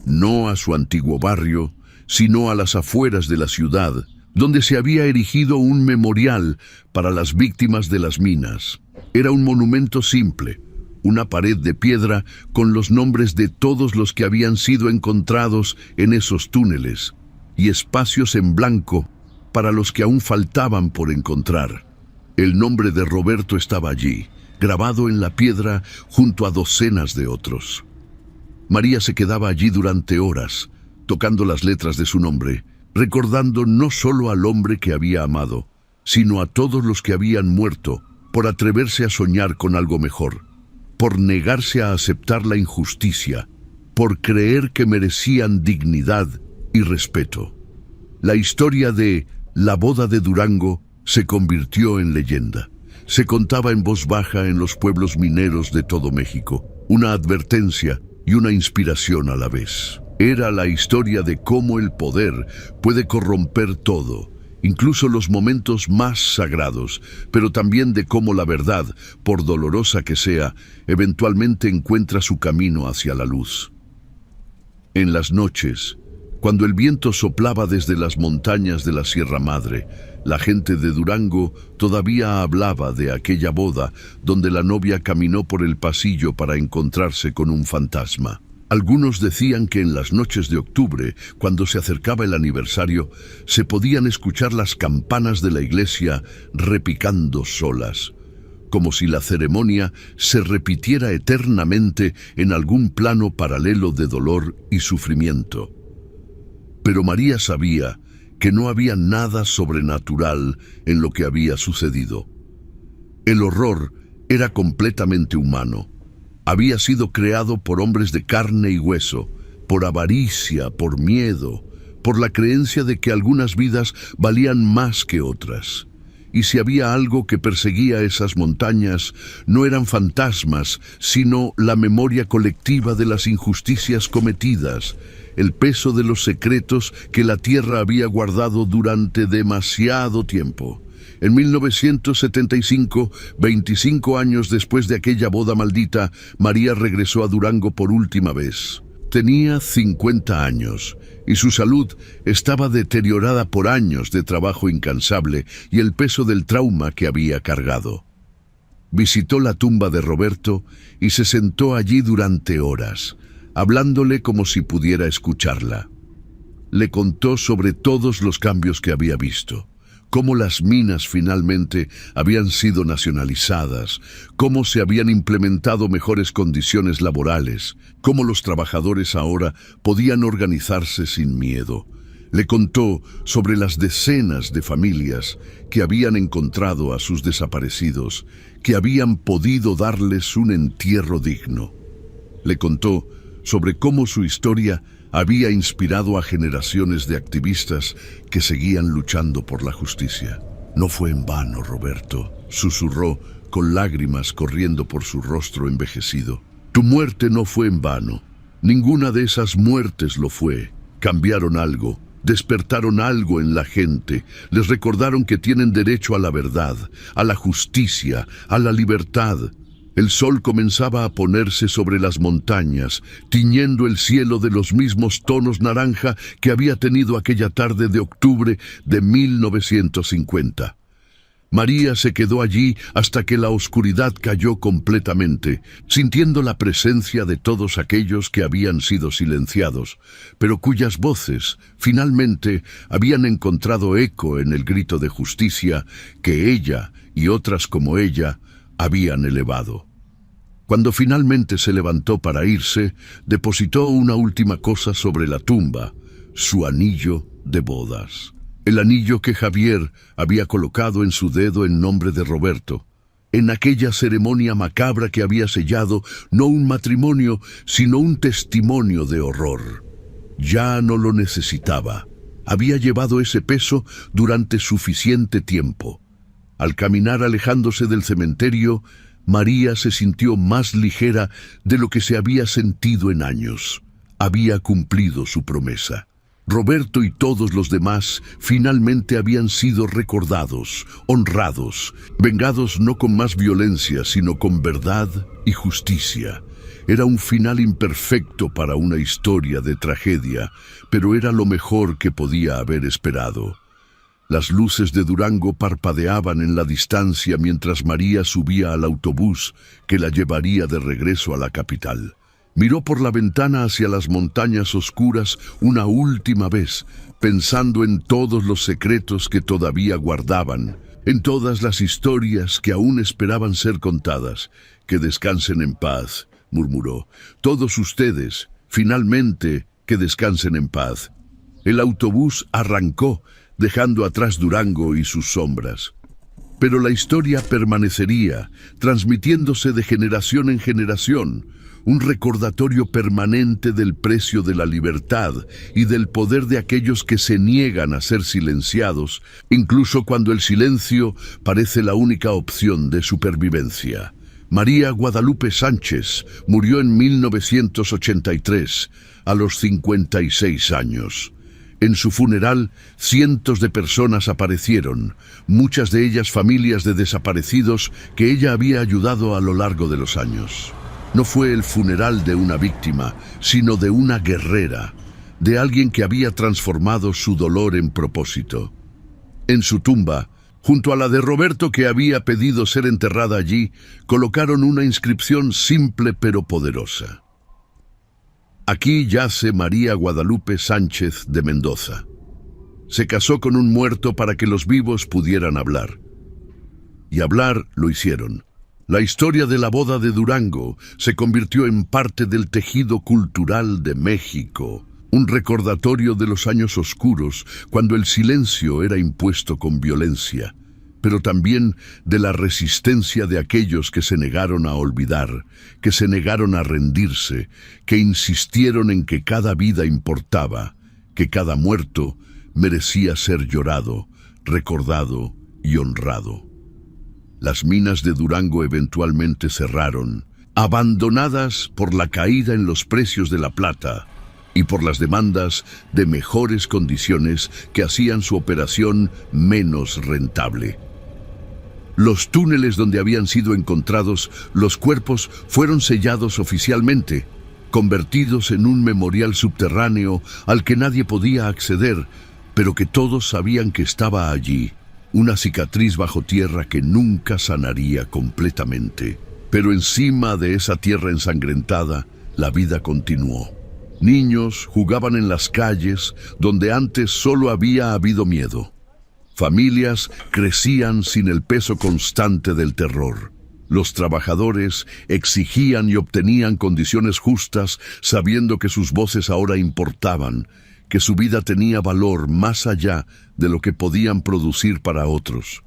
No a su antiguo barrio, sino a las afueras de la ciudad, donde se había erigido un memorial para las víctimas de las minas. Era un monumento simple, una pared de piedra con los nombres de todos los que habían sido encontrados en esos túneles, y espacios en blanco para los que aún faltaban por encontrar. El nombre de Roberto estaba allí, grabado en la piedra junto a docenas de otros. María se quedaba allí durante horas, tocando las letras de su nombre, recordando no solo al hombre que había amado, sino a todos los que habían muerto por atreverse a soñar con algo mejor, por negarse a aceptar la injusticia, por creer que merecían dignidad y respeto. La historia de la boda de Durango se convirtió en leyenda. Se contaba en voz baja en los pueblos mineros de todo México, una advertencia y una inspiración a la vez. Era la historia de cómo el poder puede corromper todo, incluso los momentos más sagrados, pero también de cómo la verdad, por dolorosa que sea, eventualmente encuentra su camino hacia la luz. En las noches, cuando el viento soplaba desde las montañas de la Sierra Madre, la gente de Durango todavía hablaba de aquella boda donde la novia caminó por el pasillo para encontrarse con un fantasma. Algunos decían que en las noches de octubre, cuando se acercaba el aniversario, se podían escuchar las campanas de la iglesia repicando solas, como si la ceremonia se repitiera eternamente en algún plano paralelo de dolor y sufrimiento. Pero María sabía que no había nada sobrenatural en lo que había sucedido. El horror era completamente humano. Había sido creado por hombres de carne y hueso, por avaricia, por miedo, por la creencia de que algunas vidas valían más que otras. Y si había algo que perseguía esas montañas, no eran fantasmas, sino la memoria colectiva de las injusticias cometidas, el peso de los secretos que la tierra había guardado durante demasiado tiempo. En 1975, 25 años después de aquella boda maldita, María regresó a Durango por última vez. Tenía 50 años y su salud estaba deteriorada por años de trabajo incansable y el peso del trauma que había cargado. Visitó la tumba de Roberto y se sentó allí durante horas, hablándole como si pudiera escucharla. Le contó sobre todos los cambios que había visto, cómo las minas finalmente habían sido nacionalizadas, cómo se habían implementado mejores condiciones laborales, cómo los trabajadores ahora podían organizarse sin miedo. Le contó sobre las decenas de familias que habían encontrado a sus desaparecidos, que habían podido darles un entierro digno. Le contó sobre cómo su historia había inspirado a generaciones de activistas que seguían luchando por la justicia. No fue en vano, Roberto, susurró con lágrimas corriendo por su rostro envejecido. Tu muerte no fue en vano. Ninguna de esas muertes lo fue. Cambiaron algo, despertaron algo en la gente, les recordaron que tienen derecho a la verdad, a la justicia, a la libertad. El sol comenzaba a ponerse sobre las montañas, tiñendo el cielo de los mismos tonos naranja que había tenido aquella tarde de octubre de 1950. María se quedó allí hasta que la oscuridad cayó completamente, sintiendo la presencia de todos aquellos que habían sido silenciados, pero cuyas voces finalmente habían encontrado eco en el grito de justicia que ella y otras como ella habían elevado. Cuando finalmente se levantó para irse, depositó una última cosa sobre la tumba, su anillo de bodas. El anillo que Javier había colocado en su dedo en nombre de Roberto. En aquella ceremonia macabra que había sellado no un matrimonio, sino un testimonio de horror. Ya no lo necesitaba. Había llevado ese peso durante suficiente tiempo. Al caminar alejándose del cementerio, María se sintió más ligera de lo que se había sentido en años. Había cumplido su promesa. Roberto y todos los demás finalmente habían sido recordados, honrados, vengados no con más violencia, sino con verdad y justicia. Era un final imperfecto para una historia de tragedia, pero era lo mejor que podía haber esperado. Las luces de Durango parpadeaban en la distancia mientras María subía al autobús que la llevaría de regreso a la capital. Miró por la ventana hacia las montañas oscuras una última vez, pensando en todos los secretos que todavía guardaban, en todas las historias que aún esperaban ser contadas. Que descansen en paz, murmuró. Todos ustedes, finalmente, que descansen en paz. El autobús arrancó, dejando atrás Durango y sus sombras. Pero la historia permanecería, transmitiéndose de generación en generación, un recordatorio permanente del precio de la libertad y del poder de aquellos que se niegan a ser silenciados, incluso cuando el silencio parece la única opción de supervivencia. María Guadalupe Sánchez murió en 1983, a los 56 años. En su funeral, cientos de personas aparecieron, muchas de ellas familias de desaparecidos que ella había ayudado a lo largo de los años. No fue el funeral de una víctima, sino de una guerrera, de alguien que había transformado su dolor en propósito. En su tumba, junto a la de Roberto que había pedido ser enterrada allí, colocaron una inscripción simple pero poderosa. Aquí yace María Guadalupe Sánchez de Mendoza. Se casó con un muerto para que los vivos pudieran hablar. Y hablar lo hicieron. La historia de la boda de Durango se convirtió en parte del tejido cultural de México, un recordatorio de los años oscuros cuando el silencio era impuesto con violencia, pero también de la resistencia de aquellos que se negaron a olvidar, que se negaron a rendirse, que insistieron en que cada vida importaba, que cada muerto merecía ser llorado, recordado y honrado. Las minas de Durango eventualmente cerraron, abandonadas por la caída en los precios de la plata y por las demandas de mejores condiciones que hacían su operación menos rentable. Los túneles donde habían sido encontrados los cuerpos fueron sellados oficialmente, convertidos en un memorial subterráneo al que nadie podía acceder, pero que todos sabían que estaba allí, una cicatriz bajo tierra que nunca sanaría completamente. Pero encima de esa tierra ensangrentada, la vida continuó. Niños jugaban en las calles donde antes solo había habido miedo. Familias crecían sin el peso constante del terror. Los trabajadores exigían y obtenían condiciones justas, sabiendo que sus voces ahora importaban, que su vida tenía valor más allá de lo que podían producir para otros.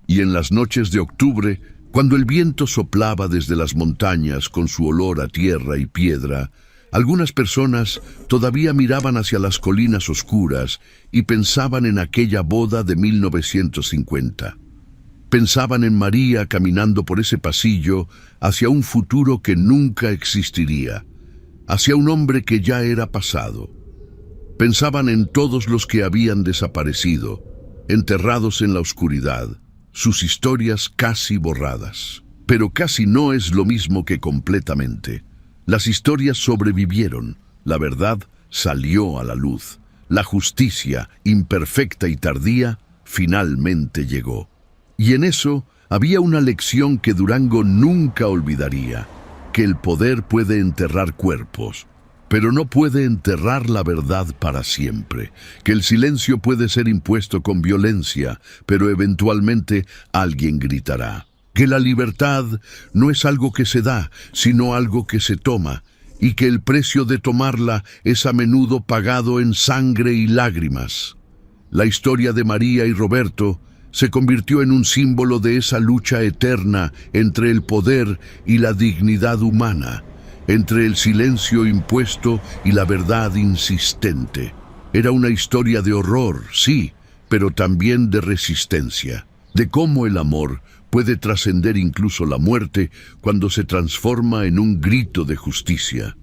Y en las noches de octubre, cuando el viento soplaba desde las montañas con su olor a tierra y piedra, algunas personas todavía miraban hacia las colinas oscuras y pensaban en aquella boda de 1950. Pensaban en María caminando por ese pasillo hacia un futuro que nunca existiría, hacia un hombre que ya era pasado. Pensaban en todos los que habían desaparecido, enterrados en la oscuridad, sus historias casi borradas. Pero casi no es lo mismo que completamente. Las historias sobrevivieron, la verdad salió a la luz. La justicia, imperfecta y tardía, finalmente llegó. Y en eso había una lección que Durango nunca olvidaría, que el poder puede enterrar cuerpos, pero no puede enterrar la verdad para siempre, que el silencio puede ser impuesto con violencia, pero eventualmente alguien gritará. Que la libertad no es algo que se da, sino algo que se toma, y que el precio de tomarla es a menudo pagado en sangre y lágrimas. La historia de María y Roberto se convirtió en un símbolo de esa lucha eterna entre el poder y la dignidad humana, entre el silencio impuesto y la verdad insistente. Era una historia de horror, sí, pero también de resistencia, de cómo el amor puede trascender incluso la muerte cuando se transforma en un grito de justicia.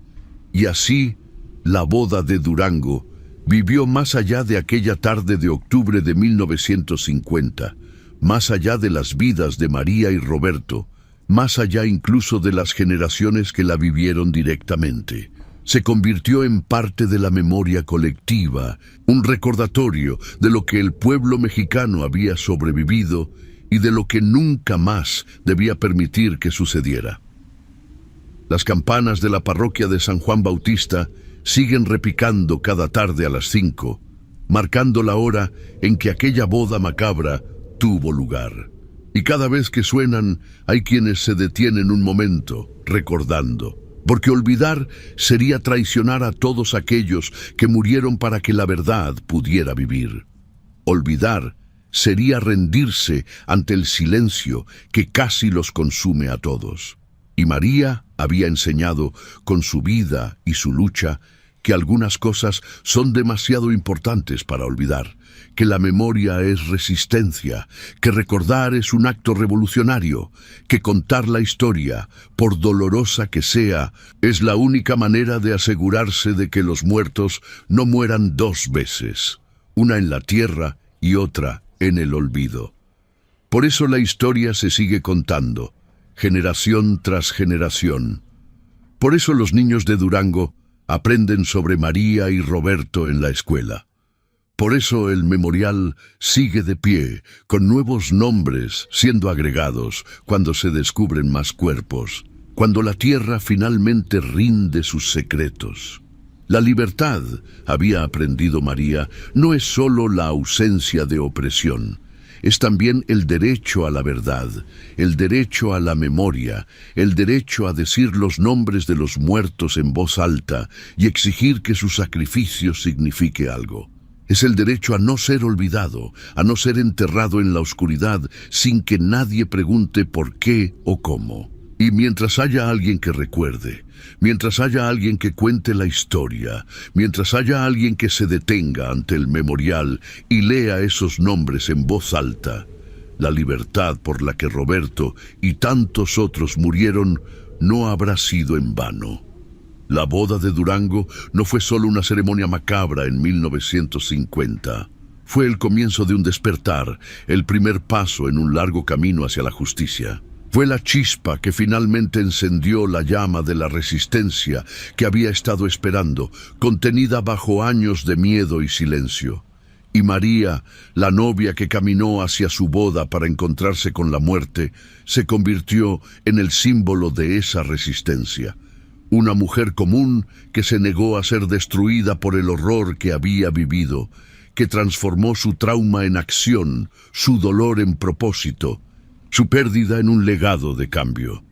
Y así, la boda de Durango vivió más allá de aquella tarde de octubre de 1950, más allá de las vidas de María y Roberto, más allá incluso de las generaciones que la vivieron directamente. Se convirtió en parte de la memoria colectiva, un recordatorio de lo que el pueblo mexicano había sobrevivido y de lo que nunca más debía permitir que sucediera. Las campanas de la parroquia de San Juan Bautista siguen repicando cada tarde a las 5, marcando la hora en que aquella boda macabra tuvo lugar. Y cada vez que suenan, hay quienes se detienen un momento, recordando, porque olvidar sería traicionar a todos aquellos que murieron para que la verdad pudiera vivir. Olvidar sería rendirse ante el silencio que casi los consume a todos. Y María había enseñado con su vida y su lucha que algunas cosas son demasiado importantes para olvidar, que la memoria es resistencia, que recordar es un acto revolucionario, que contar la historia, por dolorosa que sea, es la única manera de asegurarse de que los muertos no mueran dos veces, una en la tierra y otra en el olvido. Por eso la historia se sigue contando, generación tras generación. Por eso los niños de Durango aprenden sobre María y Roberto en la escuela. Por eso el memorial sigue de pie, con nuevos nombres siendo agregados cuando se descubren más cuerpos, cuando la tierra finalmente rinde sus secretos. La libertad, había aprendido María, no es solo la ausencia de opresión, es también el derecho a la verdad, el derecho a la memoria, el derecho a decir los nombres de los muertos en voz alta y exigir que su sacrificio signifique algo. Es el derecho a no ser olvidado, a no ser enterrado en la oscuridad sin que nadie pregunte por qué o cómo. Y mientras haya alguien que recuerde, mientras haya alguien que cuente la historia, mientras haya alguien que se detenga ante el memorial y lea esos nombres en voz alta, la libertad por la que Roberto y tantos otros murieron no habrá sido en vano. La boda de Durango no fue solo una ceremonia macabra en 1950. Fue el comienzo de un despertar, el primer paso en un largo camino hacia la justicia. Fue la chispa que finalmente encendió la llama de la resistencia que había estado esperando, contenida bajo años de miedo y silencio. Y María, la novia que caminó hacia su boda para encontrarse con la muerte, se convirtió en el símbolo de esa resistencia. Una mujer común que se negó a ser destruida por el horror que había vivido, que transformó su trauma en acción, su dolor en propósito, su pérdida en un legado de cambio.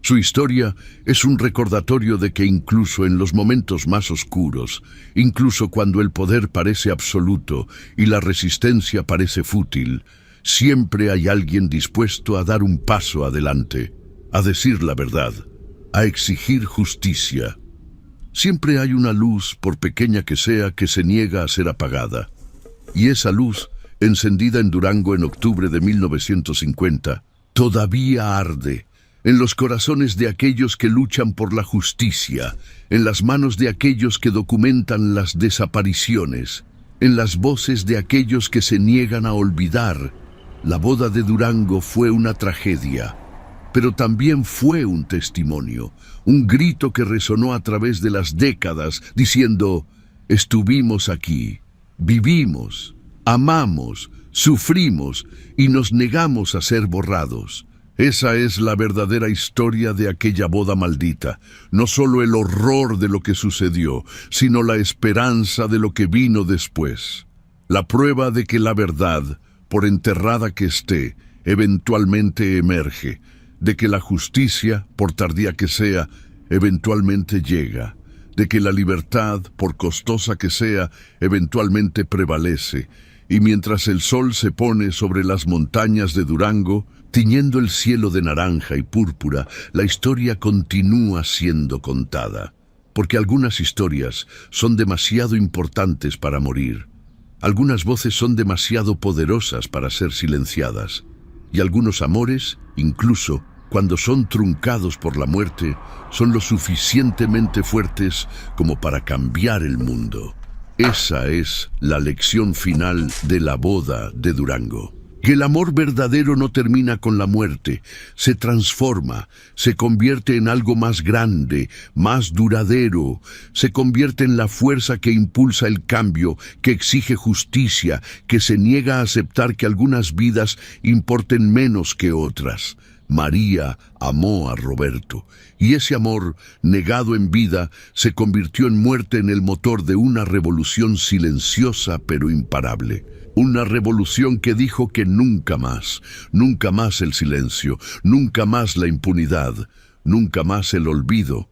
Su historia es un recordatorio de que incluso en los momentos más oscuros, incluso cuando el poder parece absoluto y la resistencia parece fútil, siempre hay alguien dispuesto a dar un paso adelante, a decir la verdad, a exigir justicia. Siempre hay una luz, por pequeña que sea, que se niega a ser apagada. Y esa luz, encendida en Durango en octubre de 1950, todavía arde en los corazones de aquellos que luchan por la justicia, en las manos de aquellos que documentan las desapariciones, en las voces de aquellos que se niegan a olvidar. La boda de Durango fue una tragedia, pero también fue un testimonio, un grito que resonó a través de las décadas, diciendo: estuvimos aquí, vivimos, amamos, sufrimos y nos negamos a ser borrados. Esa es la verdadera historia de aquella boda maldita, no solo el horror de lo que sucedió, sino la esperanza de lo que vino después. La prueba de que la verdad, por enterrada que esté, eventualmente emerge, de que la justicia, por tardía que sea, eventualmente llega, de que la libertad, por costosa que sea, eventualmente prevalece, y mientras el sol se pone sobre las montañas de Durango, tiñendo el cielo de naranja y púrpura, la historia continúa siendo contada, porque algunas historias son demasiado importantes para morir, algunas voces son demasiado poderosas para ser silenciadas, y algunos amores, incluso cuando son truncados por la muerte, son lo suficientemente fuertes como para cambiar el mundo. Esa es la lección final de la boda de Durango. Que el amor verdadero no termina con la muerte, se transforma, se convierte en algo más grande, más duradero, se convierte en la fuerza que impulsa el cambio, que exige justicia, que se niega a aceptar que algunas vidas importen menos que otras. María amó a Roberto, y ese amor, negado en vida, se convirtió en muerte en el motor de una revolución silenciosa pero imparable. Una revolución que dijo que nunca más el silencio, nunca más la impunidad, nunca más el olvido.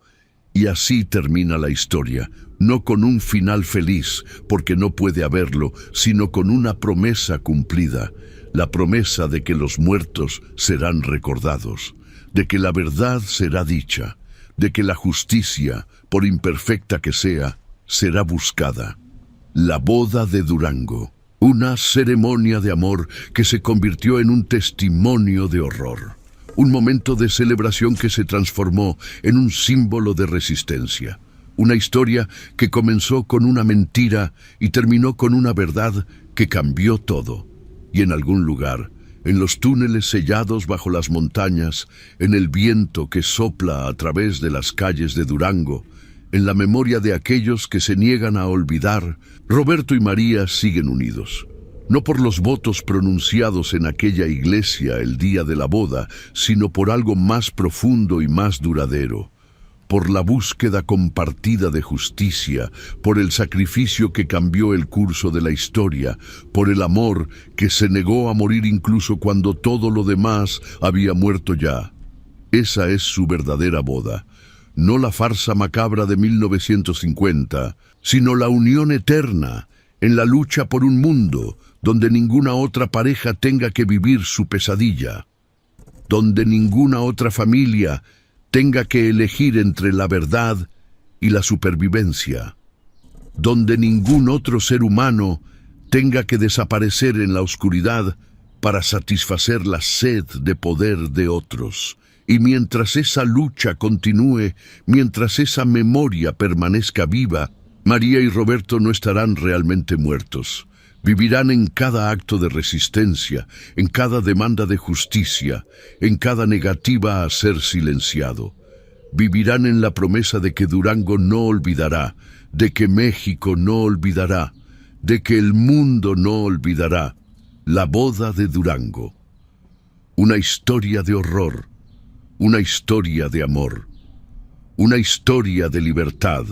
Y así termina la historia, no con un final feliz, porque no puede haberlo, sino con una promesa cumplida, la promesa de que los muertos serán recordados, de que la verdad será dicha, de que la justicia, por imperfecta que sea, será buscada. La boda de Durango. Una ceremonia de amor que se convirtió en un testimonio de horror. Un momento de celebración que se transformó en un símbolo de resistencia. Una historia que comenzó con una mentira y terminó con una verdad que cambió todo. Y en algún lugar, en los túneles sellados bajo las montañas, en el viento que sopla a través de las calles de Durango, en la memoria de aquellos que se niegan a olvidar, Roberto y María siguen unidos. No por los votos pronunciados en aquella iglesia el día de la boda, sino por algo más profundo y más duradero. Por la búsqueda compartida de justicia, por el sacrificio que cambió el curso de la historia, por el amor que se negó a morir incluso cuando todo lo demás había muerto ya. Esa es su verdadera boda. No la farsa macabra de 1950, sino la unión eterna en la lucha por un mundo donde ninguna otra pareja tenga que vivir su pesadilla, donde ninguna otra familia tenga que elegir entre la verdad y la supervivencia, donde ningún otro ser humano tenga que desaparecer en la oscuridad para satisfacer la sed de poder de otros. Y mientras esa lucha continúe, mientras esa memoria permanezca viva, María y Roberto no estarán realmente muertos, Vivirán en cada acto de resistencia, en cada demanda de justicia, en cada negativa a ser silenciado. Vivirán en la promesa de que Durango no olvidará, de que México no olvidará, de que el mundo no olvidará la boda de Durango. Una historia de horror, una historia de amor, una historia de libertad,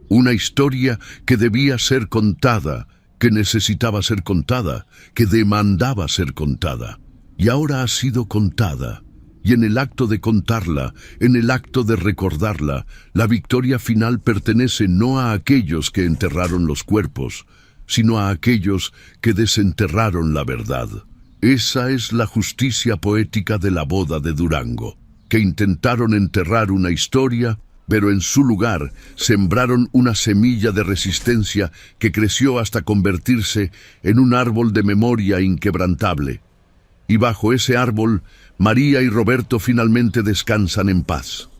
una historia que debía ser contada, que necesitaba ser contada, que demandaba ser contada. Y ahora ha sido contada. Y en el acto de contarla, en el acto de recordarla, la victoria final pertenece no a aquellos que enterraron los cuerpos, sino a aquellos que desenterraron la verdad. Esa es la justicia poética de la boda de Durango, que intentaron enterrar una historia, pero en su lugar sembraron una semilla de resistencia que creció hasta convertirse en un árbol de memoria inquebrantable. Y bajo ese árbol, María y Roberto finalmente descansan en paz,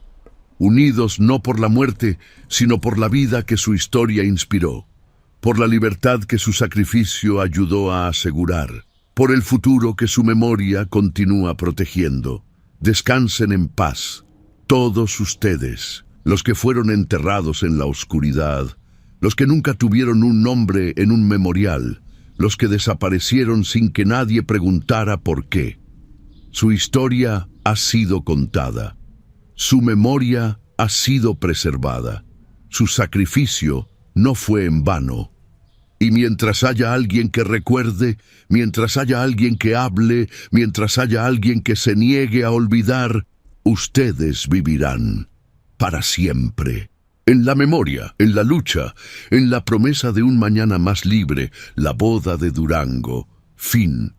unidos no por la muerte, sino por la vida que su historia inspiró, por la libertad que su sacrificio ayudó a asegurar, por el futuro que su memoria continúa protegiendo. Descansen en paz, todos ustedes, los que fueron enterrados en la oscuridad, los que nunca tuvieron un nombre en un memorial, los que desaparecieron sin que nadie preguntara por qué. Su historia ha sido contada, su memoria ha sido preservada, su sacrificio no fue en vano. Y mientras haya alguien que recuerde, mientras haya alguien que hable, mientras haya alguien que se niegue a olvidar, ustedes vivirán para siempre. En la memoria, en la lucha, en la promesa de un mañana más libre, la boda de Durango. Fin.